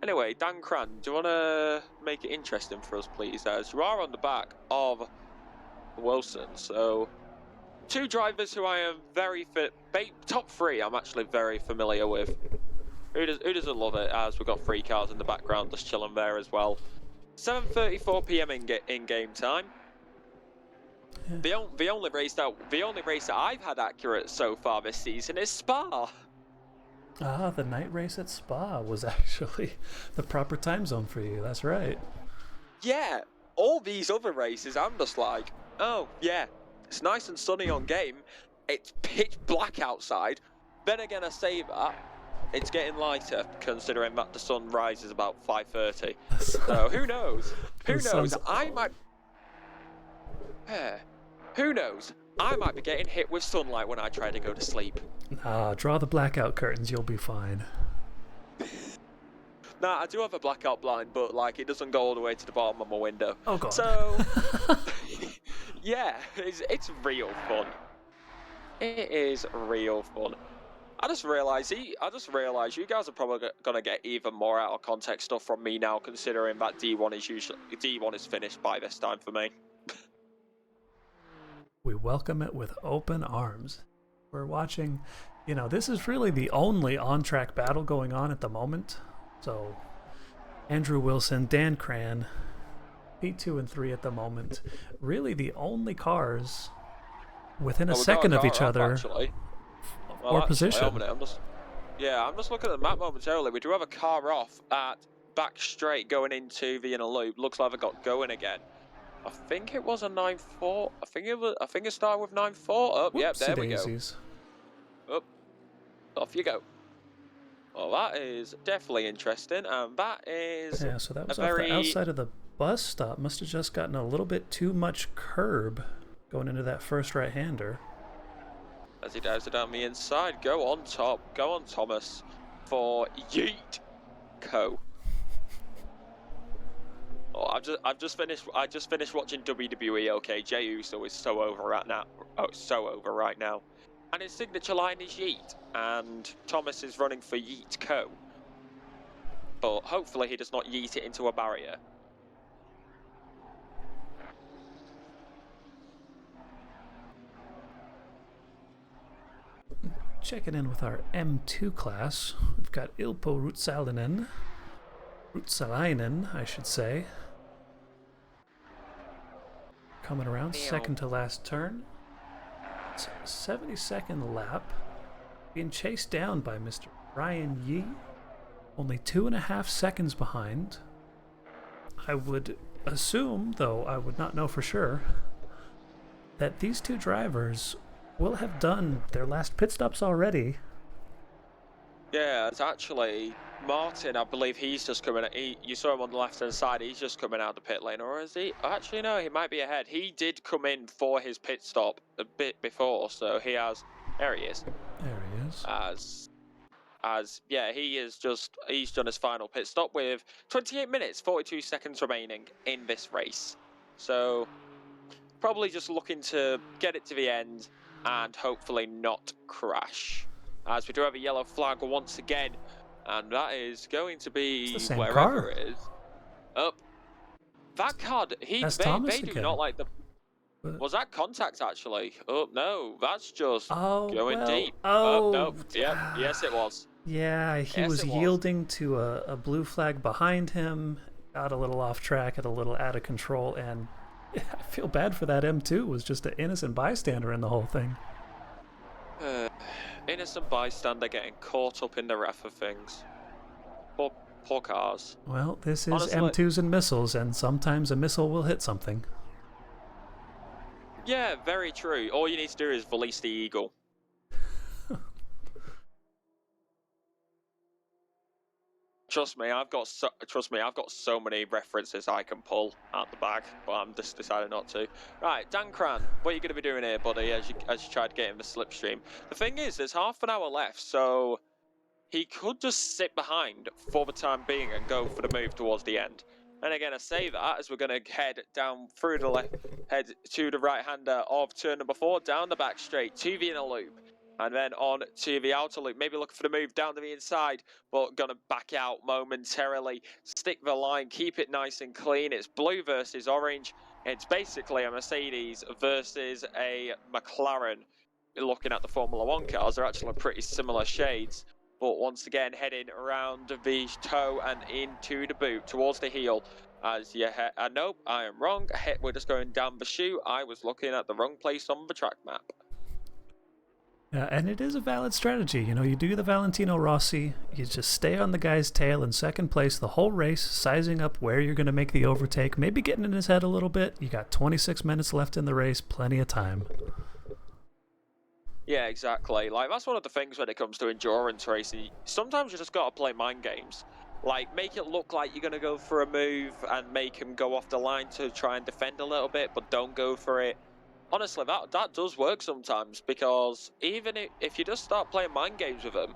Anyway, Dan Cran, do you want to make it interesting for us, please? As you are on the back of Wilson, so 2 drivers who I am top 3 I'm actually very familiar with. Who doesn't love it, as we've got 3 cars in the background just chilling there as well. 7:34 PM in game time. Yeah. The only race that I've had accurate so far this season is Spa. Ah, the night race at Spa was actually the proper time zone for you. That's right. Yeah, all these other races, I'm just like, oh yeah, it's nice and sunny on game. It's pitch black outside. Then again, I say that. It's getting lighter, considering that the sun rises about 5:30. So who knows? Who knows? Who knows? I might be getting hit with sunlight when I try to go to sleep. Draw the blackout curtains. You'll be fine. Nah, I do have a blackout blind, but like it doesn't go all the way to the bottom of my window. Oh god. So yeah, it's real fun. It is real fun. I just realised you guys are probably gonna get even more out of context stuff from me now, considering that D1 is finished by this time for me. We welcome it with open arms. We're watching, this is really the only on-track battle going on at the moment. So, Andrew Wilson, Dan Cran, P2 and 3 at the moment. Really the only cars within a second of each other. Or position. I'm just looking at the map momentarily. We do have a car off at back straight going into the inner loop. Looks like it got going again. I think it was a 9.4. I think it started with 9.4. Oh, yep, there we go. Up, off you go. Well, that is definitely interesting, and that is so that was off the outside of the bus stop must have just gotten a little bit too much curb going into that first right-hander. As he dives it down the inside, go on top, go on Thomas for Yeet Co. Oh, I just finished watching WWE. Okay, Jey Uso is so over right now. Oh, so over right now. And his signature line is Yeet, and Thomas is running for Yeet Co. But hopefully he does not yeet it into a barrier. Checking in with our M2 class, we've got Ilpo Rutsalainen, I should say. Coming around, second to last turn. It's 72nd lap. Being chased down by Mr. Ryan Yee. Only 2.5 seconds behind. I would assume, though I would not know for sure, that these two drivers will have done their last pit stops already. Yeah, it's actually Martin. I believe he's just coming. You saw him on the left-hand side. He's just coming out the pit lane, or is he? Actually, no. He might be ahead. He did come in for his pit stop a bit before, so he has. There he is. There he is. Yeah, he's done his final pit stop with 28 minutes, 42 seconds remaining in this race. So probably just looking to get it to the end and hopefully not crash. As we do have a yellow flag once again, and that is going to be wherever car. it is. Up. That card, they do not like the. Was that contact actually? Oh no, that's just going deep. Oh no, yeah, yes it was. Yeah, he was yielding to a blue flag behind him, got a little off track, got a little out of control, and I feel bad for that M2, was just an innocent bystander in the whole thing. Innocent bystander getting caught up in the ref of things. Poor cars. Well, this is Honestly, M2s and missiles, and sometimes a missile will hit something. Yeah, very true. All you need to do is release the eagle. Trust me, I've got so many references I can pull out the bag, but I'm just deciding not to. Right, Dan Cran, what are you going to be doing here, buddy, as you try to get in the slipstream? The thing is, there's half an hour left, so he could just sit behind for the time being and go for the move towards the end. And again, I say that as we're going to head down through the left, head to the right-hander of turn number 4, down the back straight to the inner loop. And then on to the outer loop, maybe looking for the move down to the inside, but going to back out momentarily, stick the line, keep it nice and clean. It's blue versus orange. It's basically a Mercedes versus a McLaren. Looking at the Formula 1 cars, they're actually pretty similar shades. But once again, heading around the toe and into the boot, towards the heel. As you nope, I am wrong. We're just going down the chute. I was looking at the wrong place on the track map. And it is a valid strategy. You know, you do the Valentino Rossi, you just stay on the guy's tail in second place the whole race, sizing up where you're going to make the overtake, maybe getting in his head a little bit. You got 26 minutes left in the race, plenty of time. Yeah, exactly. Like, that's one of the things when it comes to endurance racing. Sometimes you just got to play mind games. Like, make it look like you're going to go for a move and make him go off the line to try and defend a little bit, but don't go for it. Honestly, that does work sometimes, because even if you just start playing mind games with them,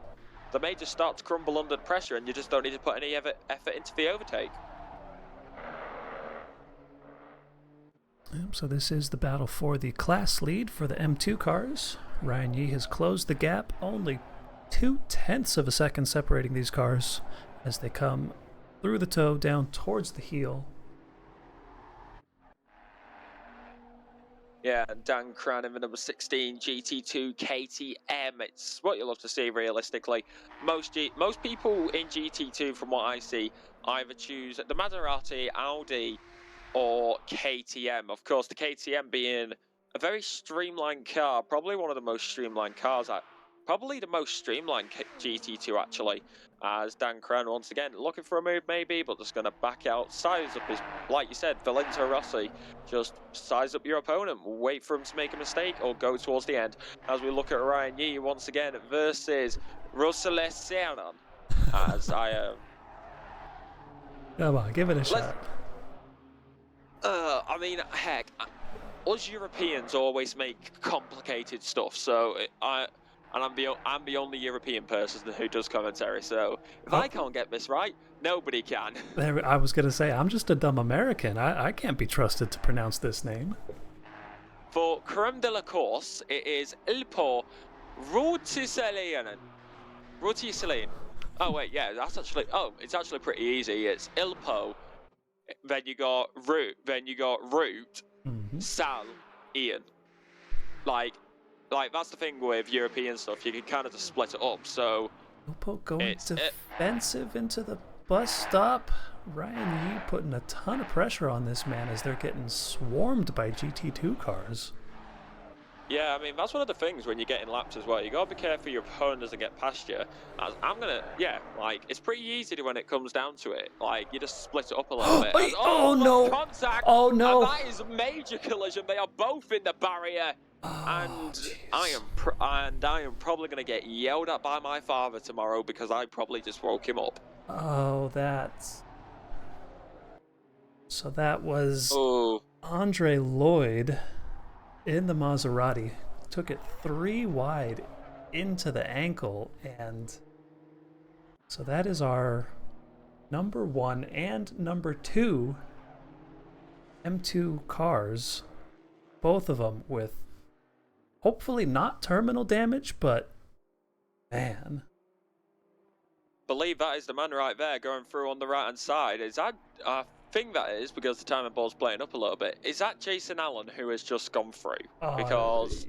they may just start to crumble under pressure and you just don't need to put any effort into the overtake. So this is the battle for the class lead for the M2 cars. Ryan Yee has closed the gap, only 0.2 of a second separating these cars as they come through the toe down towards the heel. Yeah, Dan Cran in the number 16 GT2 KTM. It's what you love to see, realistically. Most people in GT2, from what I see, either choose the Maserati, Audi, or KTM. Of course, the KTM being a very streamlined car, probably one of the most streamlined cars, probably the most streamlined GT2 actually. As Dan Cran once again looking for a move maybe, but just going to back out, size up his, like you said, Valentino Rossi. Just size up your opponent, wait for him to make a mistake or go towards the end. As we look at Ryan Yee once again versus Russell Sernan. As I Come on, give it a shot. I mean, heck, us Europeans always make complicated stuff. So I'm the only European person who does commentary. So if I can't get this right, nobody can. I was gonna say, I'm just a dumb American. I can't be trusted to pronounce this name. For creme de la course, it is Ilpo Rutiselian. Oh wait, yeah, that's actually. Oh, it's actually pretty easy. It's Ilpo. Then you got root. Then you got root. Sal. Ian. Like that's the thing with European stuff. You can kind of just split it up. So. Ilpo going defensive into the bus stop. Ryan Yee putting a ton of pressure on this man as they're getting swarmed by GT2 cars. Yeah, I mean, that's one of the things when you're getting laps as well. You gotta be careful your opponent doesn't get past you. It's pretty easy when it comes down to it. Like, you just split it up a little bit. No! Contact! Oh no! And that is a major collision. They are both in the barrier. I am probably gonna get yelled at by my father tomorrow because I probably just woke him up. Oh, so that was Andre Lloyd in the Maserati. Took it 3 wide into the ankle, and so that is our number 1 and number 2 M2 cars, both of them with hopefully not terminal damage, but man. Believe that is the man right there going through on the right hand side. Is that think that is because the timing ball's playing up a little bit. Is that Jason Allen who has just gone through? Because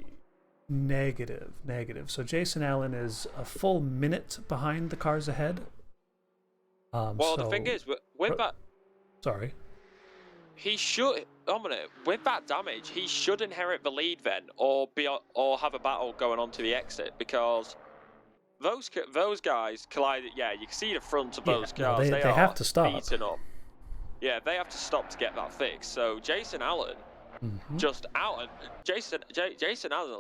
negative. So Jason Allen is a full minute behind the cars ahead. The thing is, with that, sorry, he should. With that damage, he should inherit the lead then, or have a battle going on to the exit because. Those guys collided. Yeah, you can see the front of those cars. They have to stop. Beaten up. Yeah, they have to stop to get that fixed. So Jason Allen, Jason Allen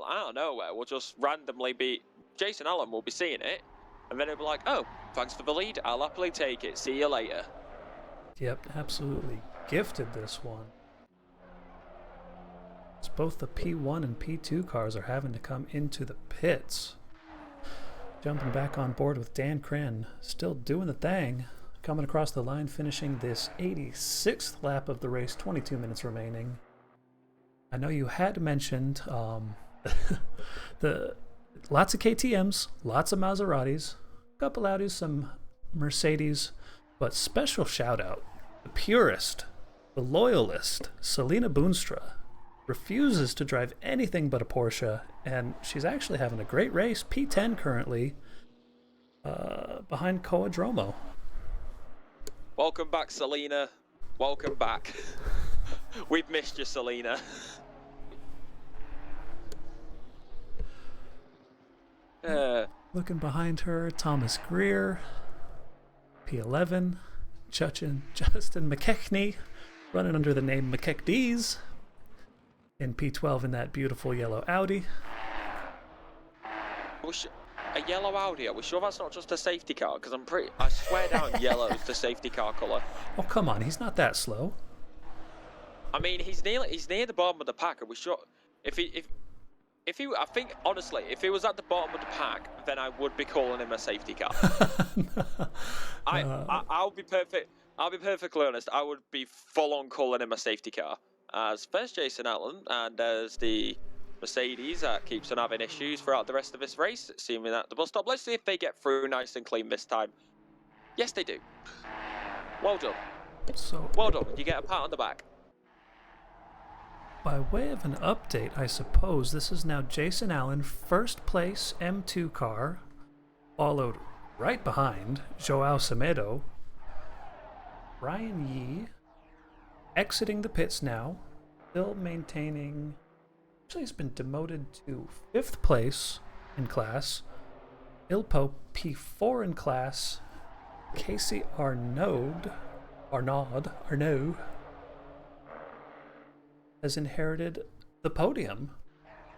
out of nowhere will just randomly be. Jason Allen will be seeing it, and then he'll be like, "Oh, thanks for the lead. I'll happily take it. See you later." Yep, absolutely gifted this one. It's both the P1 and P2 cars are having to come into the pits. Jumping back on board with Dan Cran, still doing the thing. Coming across the line, finishing this 86th lap of the race, 22 minutes remaining. I know you had mentioned the lots of KTMs, lots of Maseratis, a couple Audis, some Mercedes, but special shout out, the purist, the loyalist, Selena Boonstra, refuses to drive anything but a Porsche, and she's actually having a great race, P10 currently, behind Coadromo. Welcome back, Selena. Welcome back. We've missed you, Selena. Looking behind her, Thomas Greer, P11, Justin McKechnie, running under the name McKechdees, in P12 in that beautiful yellow Audi. A yellow Audi? Are we sure that's not just a safety car? Because I swear down yellow's the safety car colour. Oh, come on, he's not that slow. I mean, he's near the bottom of the pack. Are we sure? I think honestly, if he was at the bottom of the pack, then I would be calling him a safety car. I'll be perfect. I'll be perfectly honest. I would be full on calling him a safety car. As first Jason Allen and as the Mercedes that keeps on having issues throughout the rest of this race, seeming at the bus stop. Let's see if they get through nice and clean this time. Yes, they do. Well done. Well done. You get a pat on the back. By way of an update, I suppose, this is now Jason Allen, first place M2 car, followed right behind Joao Semedo. Ryan Yee exiting the pits now, still maintaining. Actually, he's been demoted to 5th place in class. Ilpo P4 in class. Casey Arnaud has inherited the podium.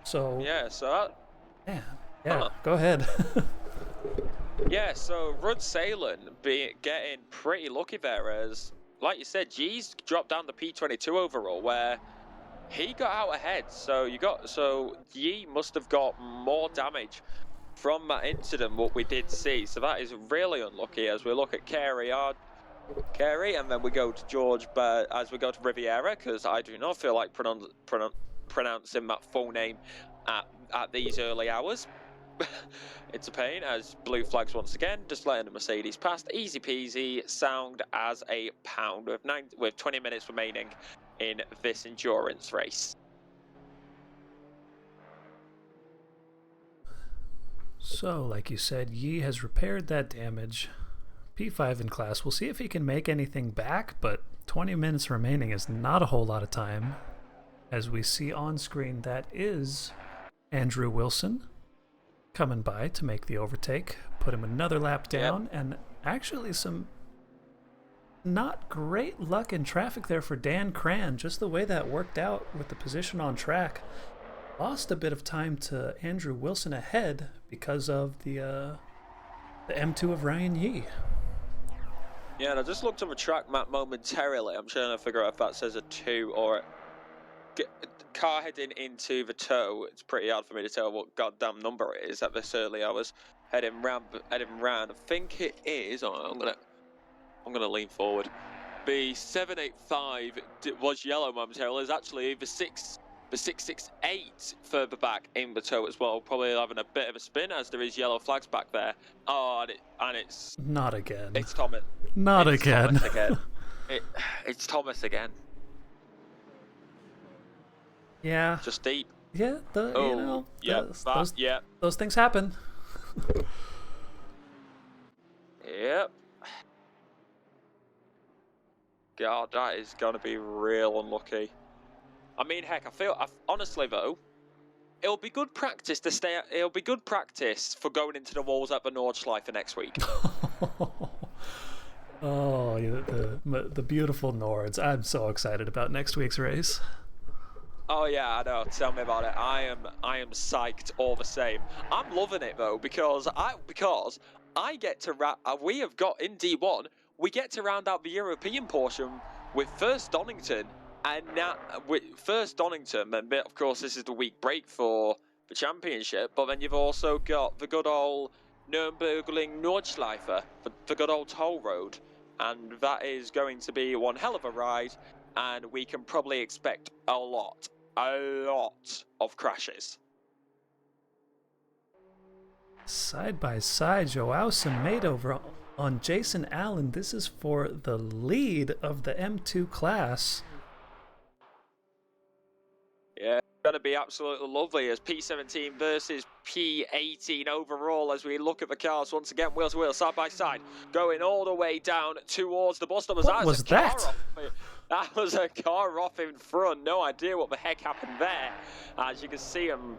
So yeah, so go ahead. Yeah, so Rud Salen getting pretty lucky there as like you said, G's dropped down to P22 overall, where he got out ahead. So Yi must have got more damage from that incident, what we did see. So that is really unlucky as we look at Carey, and then we go to George, but as we go to Riviera, because I do not feel like pronouncing that full name at these early hours. It's a pain as blue flags once again, just letting the Mercedes past. Easy peasy, sound as a pound with 20 minutes remaining in this endurance race. So, like you said, Yi has repaired that damage. P5 in class. We'll see if he can make anything back, but 20 minutes remaining is not a whole lot of time. As we see on screen, that is Andrew Wilson coming by to make the overtake, put him another lap down, and actually some not great luck in traffic there for Dan Cran, just the way that worked out with the position on track. Lost a bit of time to Andrew Wilson ahead because of the M2 of Ryan Yi. Yeah, and I just looked on the track map momentarily. I'm trying to figure out if that says a 2 or car heading into the toe. It's pretty hard for me to tell what goddamn number it is at this early hours. Heading round. I think it is. Oh, I'm gonna lean forward. The 785 was yellow momentarily. It's actually the 668 further back in the toe as well. Probably having a bit of a spin as there is yellow flags back there. Oh, and it's not again. It's Thomas. Not again. Thomas again. It's Thomas again. Yeah. Just deep. Yeah. Those things happen. Yep. God, that is gonna be real unlucky. I mean, heck, honestly though, it'll be good practice to stay. It'll be good practice for going into the walls at the Nordschleife next week. Oh, the beautiful Nords! I'm so excited about next week's race. Oh yeah, I know. Tell me about it. I am psyched all the same. I'm loving it though because I get to we have got in D1. We get to round out the European portion with first Donington. And now, first Donington, and of course this is the week break for the championship, but then you've also got the good old Nürburgring Nordschleife, the good old toll road, and that is going to be one hell of a ride, and we can probably expect a lot of crashes. Side by side, Joao Semedo over on Jason Allen. This is for the lead of the M2 class. Yeah, it's going to be absolutely lovely as P17 versus P18 overall as we look at the cars once again, wheel to wheel, side by side, going all the way down towards the bus numbers. What was that? That was a car off in front. No idea what the heck happened there. As you can see him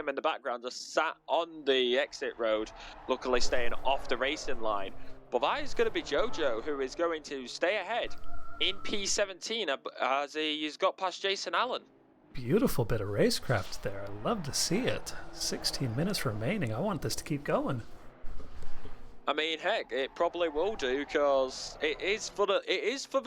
in the background, just sat on the exit road, luckily staying off the racing line. But that is going to be Jojo, who is going to stay ahead in P17 as he's got past Jason Allen. Beautiful bit of racecraft there. I love to see it. 16 minutes remaining. I want this to keep going. I mean, heck, it probably will do because it is for the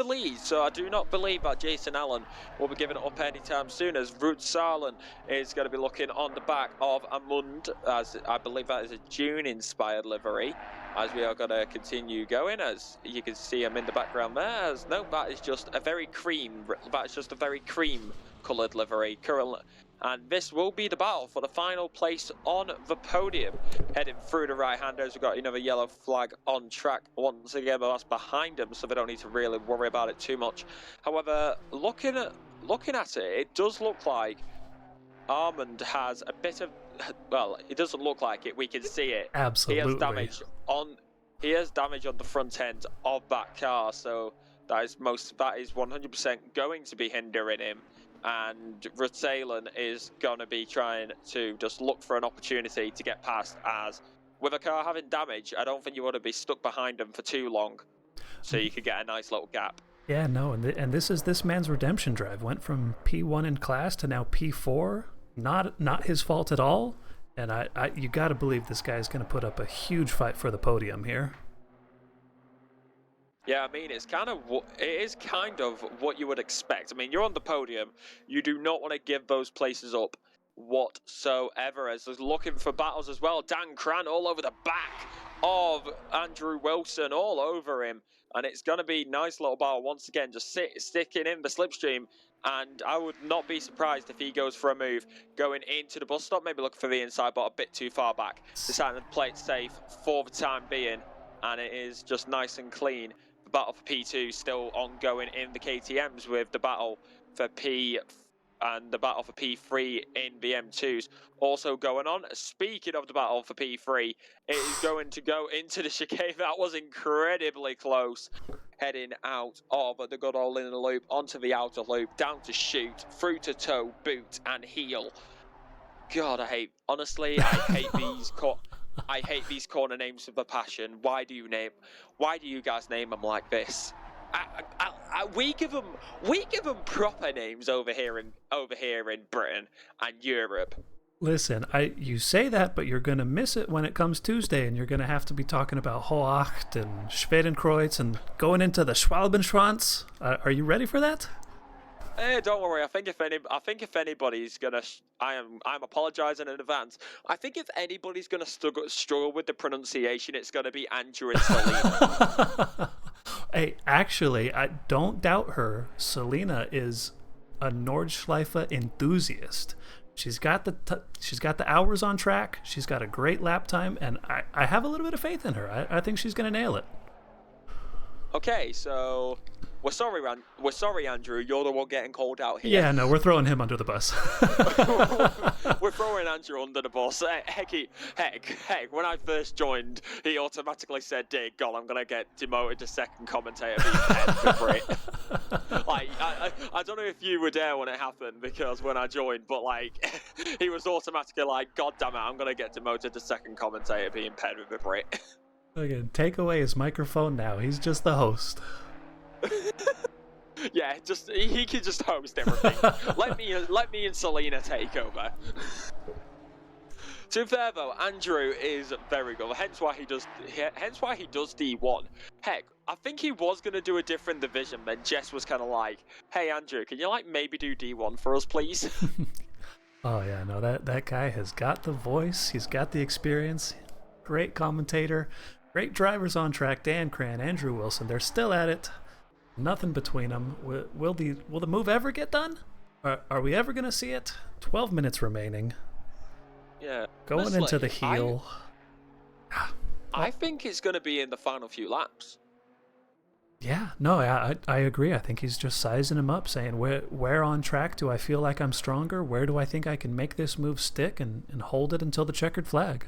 lead. So I do not believe that Jason Allen will be giving it up anytime soon. As Ruud Salen is going to be looking on the back of Amund, as I believe that is a June-inspired livery. As we are going to continue going, as you can see him in the background there. As no, that is just a very cream. That is just a very cream coloured livery currently, and this will be the battle for the final place on the podium. Heading through the right-handers, we've got another yellow flag on track once again, but that's behind them, so they don't need to really worry about it too much. However, looking at it, it does look like Armand has a bit of, well, it doesn't look like it. We can see it. Absolutely. He has damage on the front end of that car, so that is 100% going to be hindering him. And Ruud is going to be trying to just look for an opportunity to get past, as with a car having damage, I don't think you want to be stuck behind him for too long, so you could get a nice little gap. Yeah, no, and this is this man's redemption drive. Went from P1 in class to now P4. Not his fault at all. And you got to believe this guy's going to put up a huge fight for the podium here. Yeah, I mean, it is kind of what you would expect. I mean, you're on the podium. You do not want to give those places up whatsoever, as there's looking for battles as well. Dan Cran all over the back of Andrew Wilson, all over him. And it's going to be nice little battle once again, just sticking in the slipstream. And I would not be surprised if he goes for a move going into the bus stop, maybe looking for the inside, but a bit too far back. Deciding to play it safe for the time being. And it is just nice and clean. The battle for P2 still ongoing in the KTMs, with the battle for P and the battle for P3 in the M2s also going on. Speaking of the battle for P3, it is going to go into the chicane. That was incredibly close. Heading out of the good old inner loop, onto the outer loop, down to chute, through to toe, boot, and heel. God, I hate these corner names with a passion. Why do you guys name them like this? We give them proper names over here in Britain and Europe. Listen, you say that, but you're going to miss it when it comes Tuesday, and you're going to have to be talking about Hoacht and Schwedenkreuz and going into the Schwalbenschwanz. Are you ready for that? Don't worry. I think if anybody's gonna, I'm apologising in advance. I think if anybody's gonna struggle with the pronunciation, it's gonna be Andrew and Selena. Hey, actually, I don't doubt her. Selena is a Nordschleife enthusiast. She's got the hours on track. She's got a great lap time, and I have a little bit of faith in her. I think she's gonna nail it. Okay, so we're sorry, Andrew. You're the one getting called out here. Yeah, no, we're throwing him under the bus. We're throwing Andrew under the bus. Heck, when I first joined, he automatically said, dear God, I'm going to get demoted to second commentator for Brit. Like, I don't know if you were there when it happened, because when I joined, but like, he was automatically like, God damn it, I'm going to get demoted to second commentator being paired with a Brit. Okay, take away his microphone now. He's just the host. Yeah, he can just host everything. let me and Selena take over. To be fair though, Andrew is very good. Hence why he does D1. Heck, I think he was gonna do a different division. Then Jess was kind of like, "Hey Andrew, can you like maybe do D1 for us, please?" Oh yeah, no, that guy has got the voice. He's got the experience. Great commentator. Great drivers on track. Dan Cran, Andrew Wilson. They're still at it. Nothing between them. Will the move ever get done? Are we ever going to see it? 12 minutes remaining. Yeah. Going into the heel. I think it's going to be in the final few laps. Yeah, no, I agree. I think he's just sizing him up, saying, where on track do I feel like I'm stronger? Where do I think I can make this move stick and hold it until the checkered flag?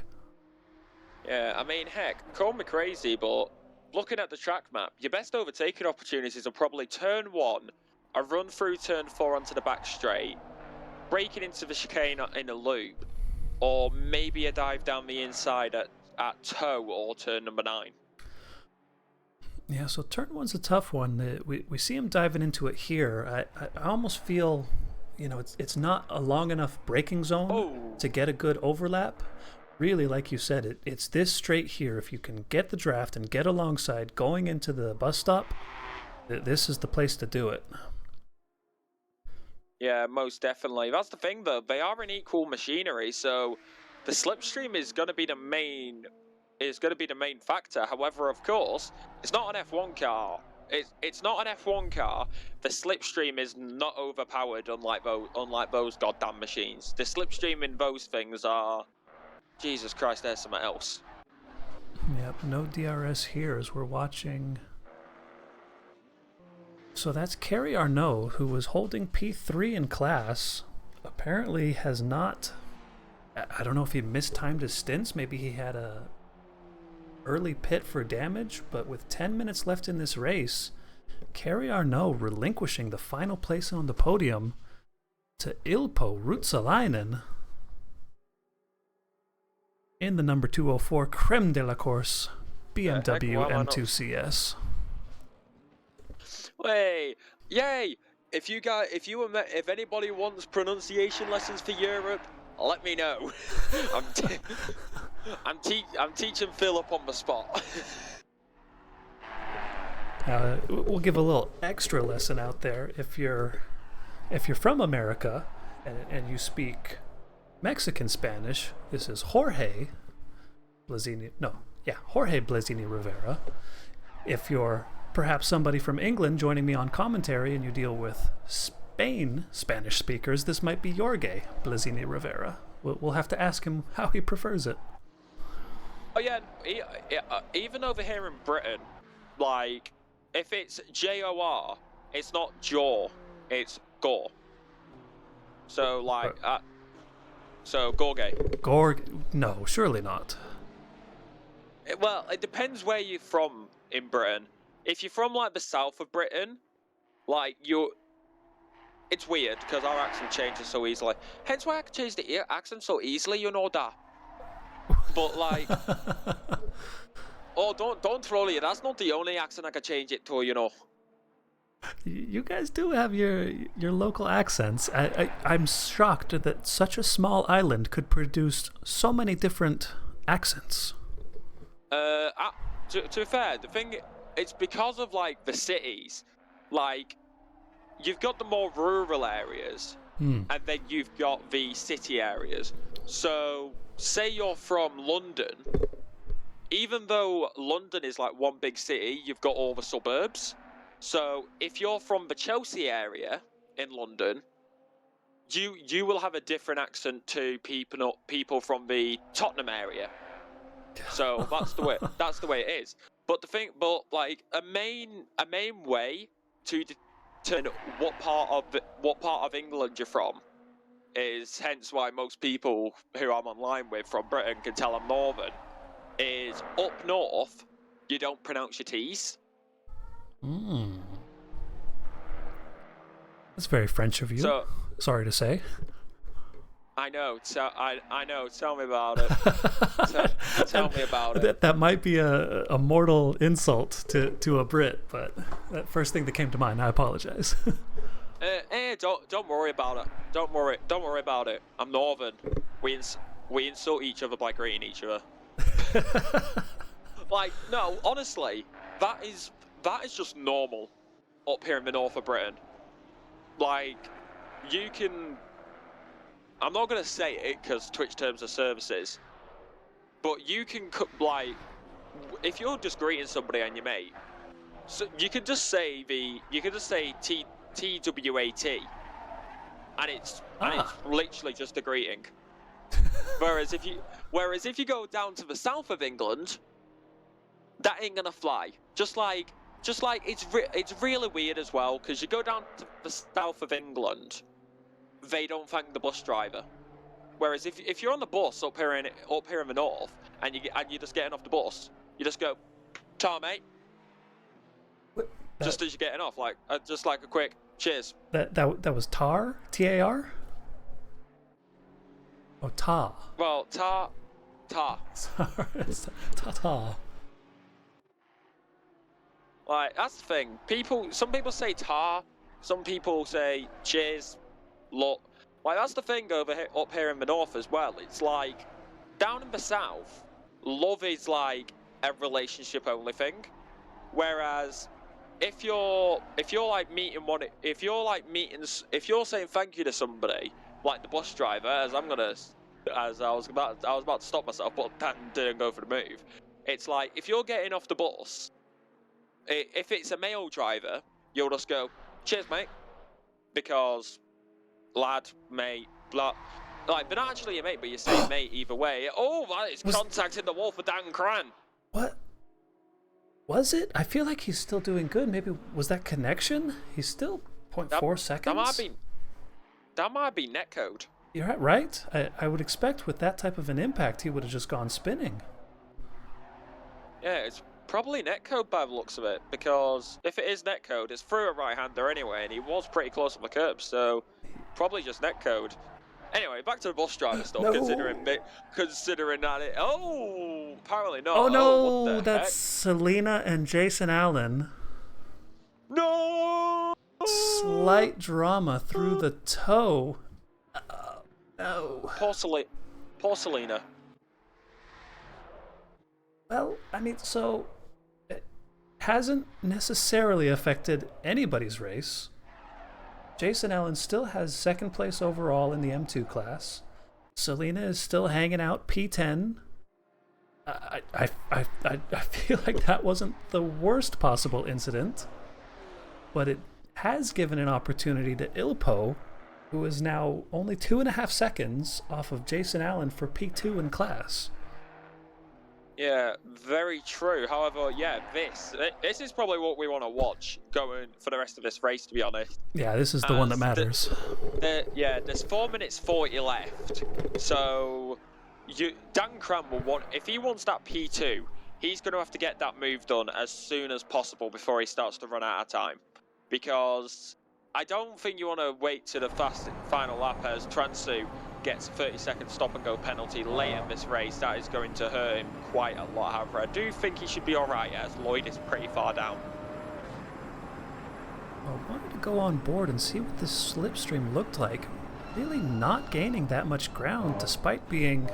Yeah, I mean, heck, call me crazy, but looking at the track map, your best overtaking opportunities are probably turn 1, a run through turn 4 onto the back straight, breaking into the chicane in a loop, or maybe a dive down the inside at toe or turn number 9. Yeah, so turn 1's a tough one. We see him diving into it here. I almost feel, it's not a long enough braking zone to get a good overlap. Really, like you said, it's this straight here. If you can get the draft and get alongside going into the bus stop, this is the place to do it. Yeah, most definitely. That's the thing, though. They are an equal machinery, so the slipstream is going to be the main factor. However, of course, it's not an F1 car. It's not an F1 car. The slipstream is not overpowered, unlike those goddamn machines. The slipstream in those things are, Jesus Christ, there's something else. Yep, no DRS here as we're watching. So that's Kerry Arnault, who was holding P3 in class. Apparently has not, I don't know if he mistimed his stints. Maybe he had a early pit for damage, but with 10 minutes left in this race, Kerry Arnault relinquishing the final place on the podium to Ilpo Ruotsalainen in the number 204 Creme de la Course BMW M2CS. Wait, yay! If anybody wants pronunciation lessons for Europe, let me know. I'm teaching Philip on the spot. We'll give a little extra lesson out there. If you're from America and you speak Mexican Spanish, this is Jorge Blazini. Jorge Blazini Rivera. If you're perhaps somebody from England joining me on commentary and you deal with Spanish speakers, this might be Jorge Blazini Rivera. We'll have to ask him how he prefers it. Oh yeah, even over here in Britain, like, if it's J-O-R, it's not jaw, it's gore. So, like, so Gorge. No, surely not. Well, it depends where you're from in Britain. If you're from, like, the south of Britain, like, it's weird, because our accent changes so easily. Hence why I can change the accent so easily, you know that. But, like... Oh, don't troll you. That's not the only accent I can change it to, you know. You guys do have your local accents. I'm shocked that such a small island could produce so many different accents. To be fair, the thing, it's because of, like, the cities. Like, you've got the more rural areas, and then you've got the city areas. So, say you're from London, even though London is like one big city, you've got all the suburbs. So, if you're from the Chelsea area in London, you will have a different accent to people from the Tottenham area. So that's the way it is. But like a main way to determine what part of England you're from is, hence why most people who I'm online with from Britain can tell I'm northern, is up north you don't pronounce your T's. That's very French of you. So, sorry to say. I know. I know. Tell me about it. Tell me about it. That might be a mortal insult to a Brit, but that first thing that came to mind. I apologize. Don't worry about it. Don't worry about it. I'm northern. We insult each other by greeting each other. Like, no, honestly, that is just normal up here in the north of Britain. Like, you can... I'm not going to say it because Twitch terms of services, but you can, like, if you're just greeting somebody and your mate, so you can just say TWAT, and it's literally just a greeting. Whereas if you go down to the south of England, that ain't gonna fly. Just like it's really weird as well, because you go down to the south of England, they don't thank the bus driver. Whereas if you're on the bus up here in the north and you're just getting off the bus, you just go, "Ta, mate." Just as you're getting off, like just like a quick cheers. That was tar? T-A-R? Oh, ta. Well, ta. Sorry, ta. Like, that's the thing. Some people say tar, some people say cheers, look. Like, that's the thing up here in the north as well. It's like, down in the south, love is like a relationship only thing. Whereas, if you're saying thank you to somebody, like the bus driver, I was about to stop myself, but that didn't go for the move. It's like, if you're getting off the bus, if it's a male driver, you'll just go, "Cheers, mate," because lad, mate, blah. Like, they're not actually a mate, but you're saying mate either way. Oh, that is contacting the wall for Dan Cran. What? Was it? I feel like he's still doing good. Maybe was that connection? He's still 0.4 seconds. That might be netcode. You're right. I would expect with that type of an impact, he would have just gone spinning. Yeah, it's probably netcode by the looks of it, because if it is netcode, it's through a right-hander anyway, and he was pretty close on the curb, so probably just netcode. Anyway, back to the bus driver stuff, no. considering that it... Oh, apparently not. Oh no, what the that's heck? Selena and Jason Allen. No! Slight drama through the toe. No. Poor Selena. Well, I mean, so hasn't necessarily affected anybody's race. Jason Allen still has second place overall in the M2 class. Selena is still hanging out P10. I feel like that wasn't the worst possible incident, but it has given an opportunity to Ilpo, who is now only 2.5 seconds off of Jason Allen for P2 in class. Yeah, very true. However, yeah, this is probably what we want to watch going for the rest of this race, to be honest. Yeah, this is the one that matters. Yeah, there's 4 minutes 40 left. So, Dan Cram will want, if he wants that P2, he's going to have to get that move done as soon as possible before he starts to run out of time. Because I don't think you want to wait to the final lap as Transu gets a 30-second stop-and-go penalty late in this race. That is going to hurt him quite a lot. However, I do think he should be all right, as Lloyd is pretty far down. I wanted to go on board and see what this slipstream looked like. Really not gaining that much ground, despite being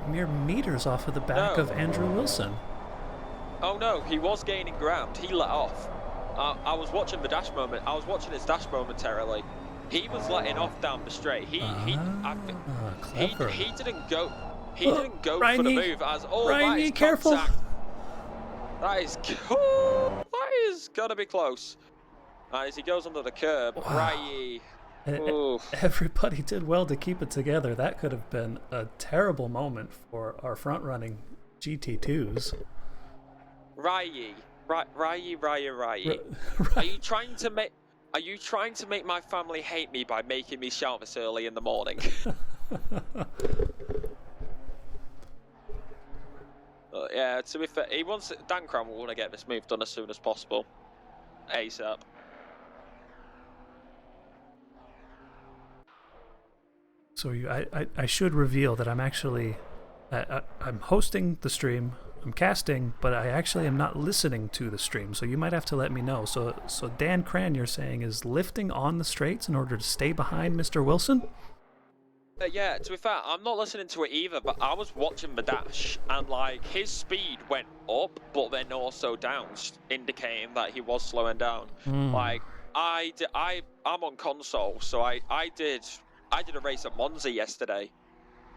mere meters off of the back of Andrew Wilson. Oh no, he was gaining ground. He let off. I was watching the dash moment. I was watching his dash momentarily. He was letting off down the straight. He didn't go. He didn't go for the move. As that is careful. Contact. That is cool. That is gonna be close. As he goes under the curb, Rye. Everybody did well to keep it together. That could have been a terrible moment for our front-running GT2s. Rye. Are you trying to make? Are you trying to make my family hate me by making me shout this early in the morning? Yeah, to be fair, Dan Cram will want to get this move done as soon as possible. ASAP. So I should reveal that I'm actually I'm hosting the stream. I'm casting, but I actually am not listening to the stream, so you might have to let me know. So Dan Cran, you're saying, is lifting on the straights in order to stay behind Mr. Wilson? Yeah, to be fair, I'm not listening to it either, but I was watching the dash, and like his speed went up, but then also down, indicating that he was slowing down. Like I'm on console, so I did a race at Monza yesterday.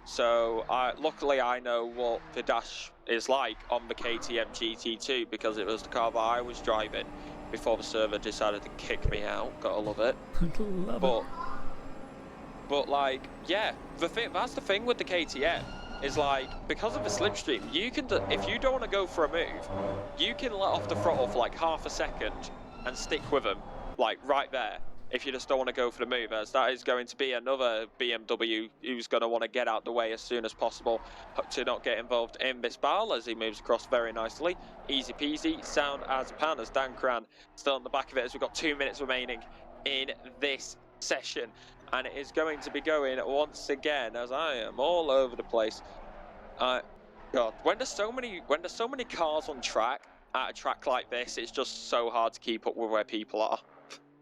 So luckily I know what the dash is like on the KTM GT2 because it was the car that I was driving before the server decided to kick me out. Gotta love it. But like, yeah, that's the thing with the KTM is like, because of the slipstream, you can if you don't want to go for a move, you can let off the throttle for like half a second and stick with them, like right there. If you just don't want to go for the move, as that is going to be another BMW who's going to want to get out the way as soon as possible to not get involved in this battle as he moves across very nicely. Easy peasy, sound as a pound as Dan Cran still on the back of it as we've got 2 minutes remaining in this session. And it is going to be going once again as I am all over the place. God, when there's so many cars on track at a track like this, it's just so hard to keep up with where people are.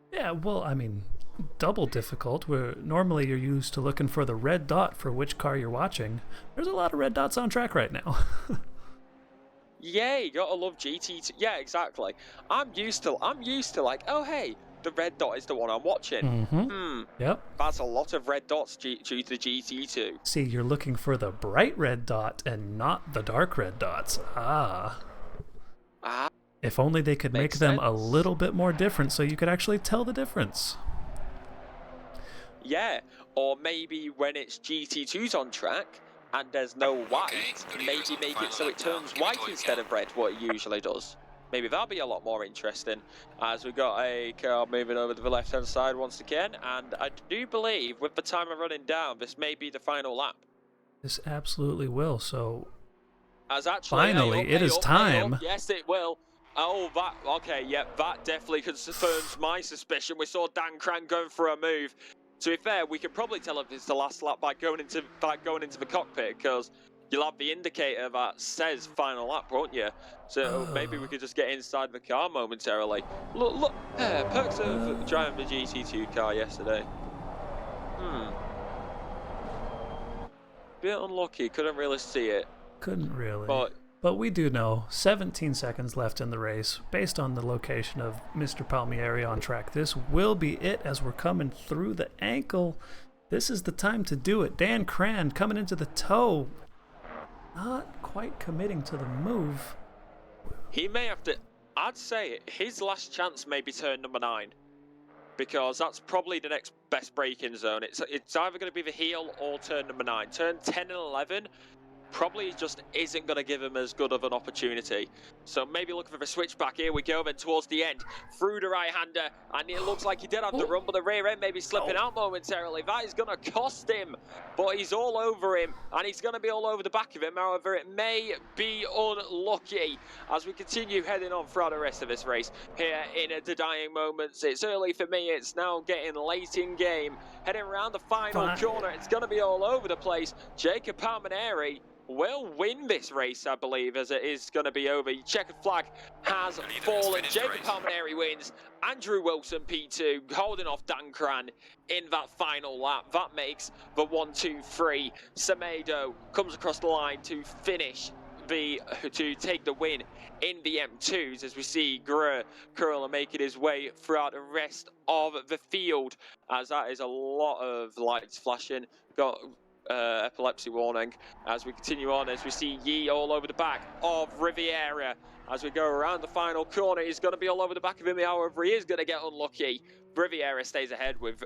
Yeah, well, I mean, double difficult, where normally you're used to looking for the red dot for which car you're watching. There's a lot of red dots on track right now. Yeah, you gotta love GT2. Yeah, exactly. I'm used to like, oh hey, the red dot is the one I'm watching. Yep. That's a lot of red dots due to the GT2. See, you're looking for the bright red dot and not the dark red dots. If only they could make them a little bit more different so you could actually tell the difference. Yeah, or maybe when it's GT2s on track and there's no white, maybe make it so it turns white instead of red, what it usually does. Maybe that'll be a lot more interesting as we got a car moving over to the left-hand side once again. And I do believe with the timer running down, this may be the final lap. This absolutely will, so as actually, finally, it is time. Yes, it will. Oh, that definitely confirms my suspicion. We saw Dan Cran going for a move. To be fair, we can probably tell if it's the last lap by going into the cockpit, because you'll have the indicator that says final lap, won't you? So maybe we could just get inside the car momentarily. Look, perks of driving the GT2 car yesterday. Bit unlucky, couldn't really see it. Couldn't really. But But we do know 17 seconds left in the race. Based on the location of Mr. Palmieri on track, this will be it as we're coming through the ankle. This is the time to do it. Dan Cran coming into the toe. Not quite committing to the move. He may have to... I'd say his last chance may be turn number 9. Because that's probably the next best braking zone. It's either going to be the heel or turn number 9. Turn 10 and 11... probably just isn't going to give him as good of an opportunity. So maybe looking for a switchback. Here we go then towards the end. Through the right-hander. And it looks like he did have the run, but the rear end may be slipping out momentarily. That is going to cost him. But he's all over him. And he's going to be all over the back of him. However, it may be unlucky as we continue heading on throughout the rest of this race. Here in the dying moments. It's early for me. It's now getting late in game. Heading around the final corner. It's going to be all over the place. Jacob Palmieri will win this race, I believe, as it is going to be over. Checkered flag has fallen. Jacob Palmieri wins. Andrew Wilson, P2, holding off Dan Cran in that final lap. That makes the 1-2-3. Semedo comes across the line to finish to take the win in the M2s, as we see Curler making his way throughout the rest of the field, as that is a lot of lights flashing. Got epilepsy warning as we continue on, as we see Yi all over the back of Riviera as we go around the final corner. He's going to be all over the back of him, however he is going to get unlucky. Riviera stays ahead with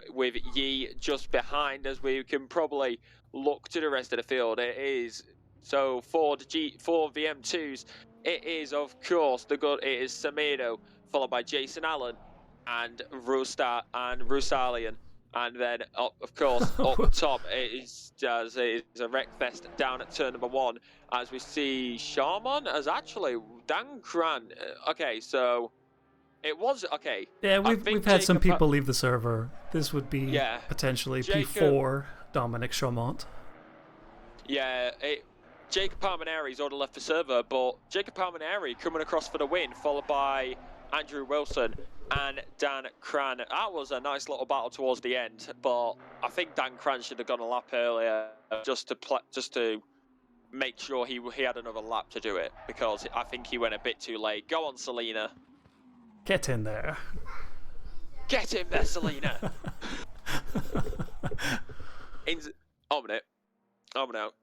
Yi just behind, as we can probably look to the rest of the field. It is so for the M2s, it is of course it is Semedo, followed by Jason Allen and Rusalian. And then, of course, up top it is a wreck fest down at turn number 1, as we see Sharman as actually Dan Cran. Okay, so it was okay. Yeah, we've had some people leave the server. This would be potentially P4 Dominic Chaumont. Yeah, Jacob Palmieri's already left the server, but Jacob Palmieri coming across for the win, followed by Andrew Wilson and Dan Cran. That was a nice little battle towards the end, but I think Dan Cran should have gone a lap earlier just to make sure he had another lap to do it, because I think he went a bit too late. Go on, Selena. Get in there. Get in there, Selena. Out.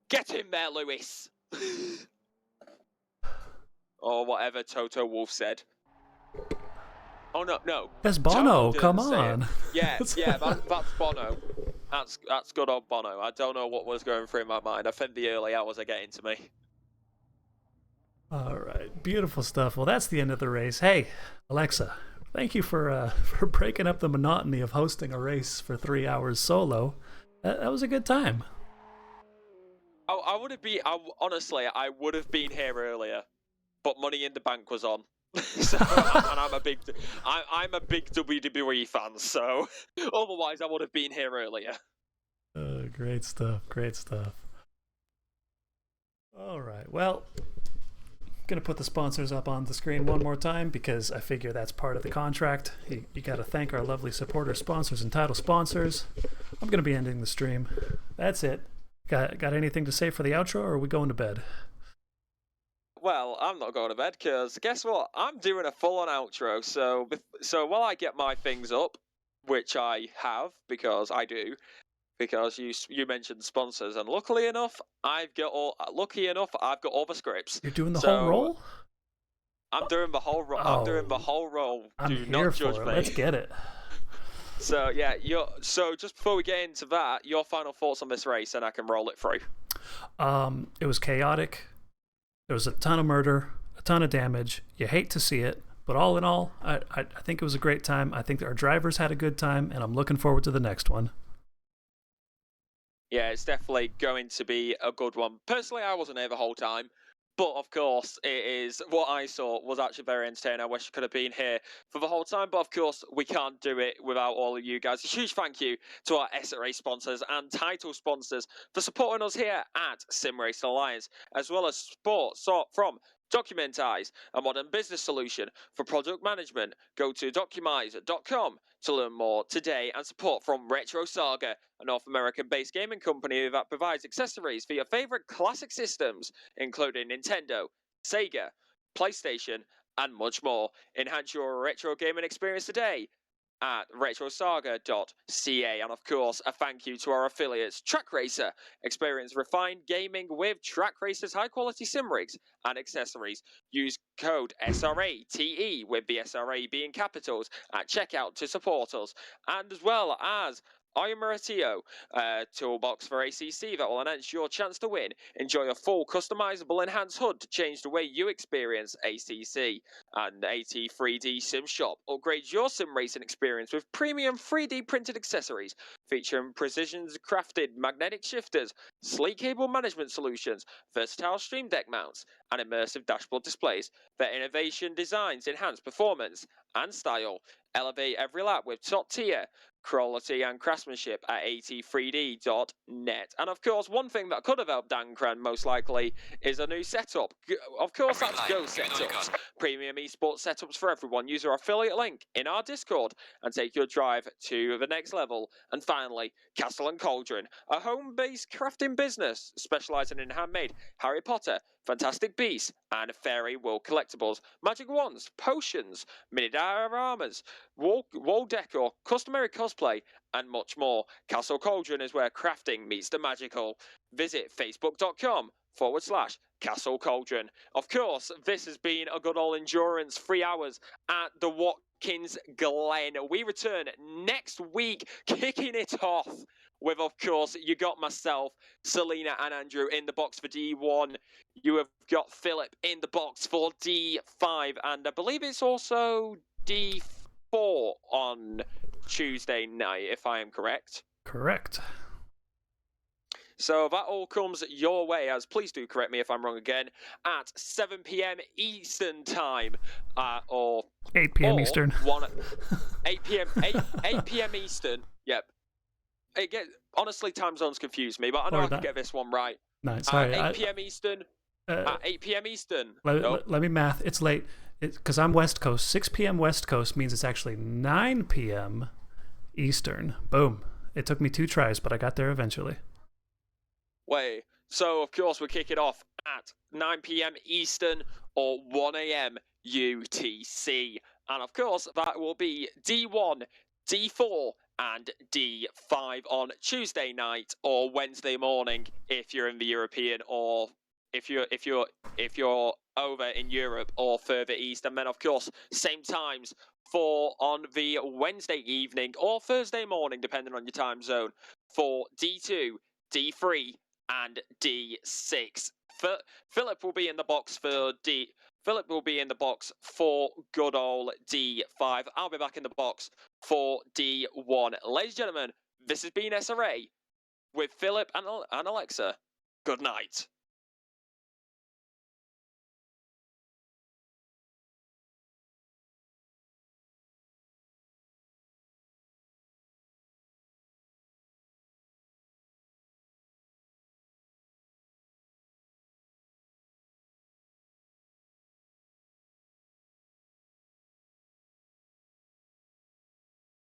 Get in there, Lewis. Or whatever Toto Wolff said. Oh no. That's Bono. Come on. Yeah, that's Bono. That's good old Bono. I don't know what was going through my mind. I think the early hours are getting to me. All right, beautiful stuff. Well, that's the end of the race. Hey, Alexa, thank you for breaking up the monotony of hosting a race for 3 hours solo. That was a good time. Honestly, I would have been here earlier, but Money in the Bank was on. So, and I'm a big WWE fan, so otherwise I would have been here earlier. Great stuff. All right, well, I'm gonna put the sponsors up on the screen one more time, because I figure that's part of the contract. You gotta thank our lovely supporters, sponsors, and title sponsors. I'm gonna be ending the stream. That's it. Got anything to say for the outro, or are we going to bed? Well, I'm not going to bed, because guess what? I'm doing a full-on outro. So while I get my things up, which I have, because I do, because you mentioned sponsors, and luckily enough, I've got all the scripts. You're doing the whole roll? I'm doing the whole roll. I'm doing the whole roll. Do not judge me. Let's get it. So yeah, so just before we get into that, your final thoughts on this race, and I can roll it through. It was chaotic. There was a ton of murder, a ton of damage. You hate to see it, but all in all, I think it was a great time. I think our drivers had a good time, and I'm looking forward to the next one. Yeah, it's definitely going to be a good one. Personally, I wasn't here the whole time, but of course, it is what I saw was actually very entertaining. I wish I could have been here for the whole time, but of course, we can't do it without all of you guys. A huge thank you to our SRA sponsors and title sponsors for supporting us here at Sim Racing Alliance, as well as support from Documentize, a modern business solution for product management. Go to documize.com to learn more today, and support from Retro Saga, a North American-based gaming company that provides accessories for your favorite classic systems, including Nintendo, Sega, PlayStation, and much more. Enhance your retro gaming experience today at retrosaga.ca. And of course, a thank you to our affiliates, Track Racer. Experience refined gaming with Track Racer's high quality sim rigs and accessories. Use code SRATE with the SRA being capitals at checkout to support us. And as well as Maratio toolbox for ACC that will enhance your chance to win. Enjoy a full customizable enhanced HUD to change the way you experience ACC. And AT3D Sim Shop upgrades your sim racing experience with premium 3D printed accessories featuring precision crafted magnetic shifters, sleek cable management solutions, versatile stream deck mounts, and immersive dashboard displays. Their innovation designs enhance performance and style. Elevate every lap with top tier quality and craftsmanship at at3d.net. And of course, one thing that could have helped Dankran most likely is a new setup. Of course, that's Go Setups. Premium esports setups for everyone. Use our affiliate link in our Discord and take your drive to the next level. And finally, Castle and Cauldron, a home-based crafting business specializing in handmade Harry Potter, Fantastic Beasts, and Fairy World collectibles, magic wands, potions, mini dioramas, wall decor, customary cosplay, and much more. Castle Cauldron is where crafting meets the magical. Visit facebook.com/Castle Cauldron. Of course, this has been a good old endurance 3 hours at the Watkins Glen. We return next week, kicking it off with, of course, you got myself, Selena, and Andrew in the box for D1. You have got Philip in the box for D5, and I believe it's also D4 on Tuesday night, if I am correct. Correct. So that all comes your way, as please do correct me if I'm wrong again, at 7 p.m. Eastern time, or 8 p.m. Eastern. 8 p.m. Eastern. Yep. Honestly, time zones confuse me, but I know I can get this one right. No, sorry. 8 p.m. Eastern. 8 p.m. Eastern. Let me math. It's late. Because I'm West Coast. 6 p.m. West Coast means it's actually 9 p.m. Eastern. Boom. It took me 2 tries, but I got there eventually. Wait. So, of course, we kick it off at 9 p.m. Eastern or 1 a.m. UTC. And, of course, that will be D1, D4, and D5 on Tuesday night or Wednesday morning if you're in the European, or if you're over in Europe or further east. And then, of course, same times for on the Wednesday evening or Thursday morning, depending on your time zone, for D2, D3, and D6. Philip will be in the box for Philip will be in the box for good old D5. I'll be back in the box for D1. Ladies and gentlemen, this has been SRA with Philip and Alexa. Good night.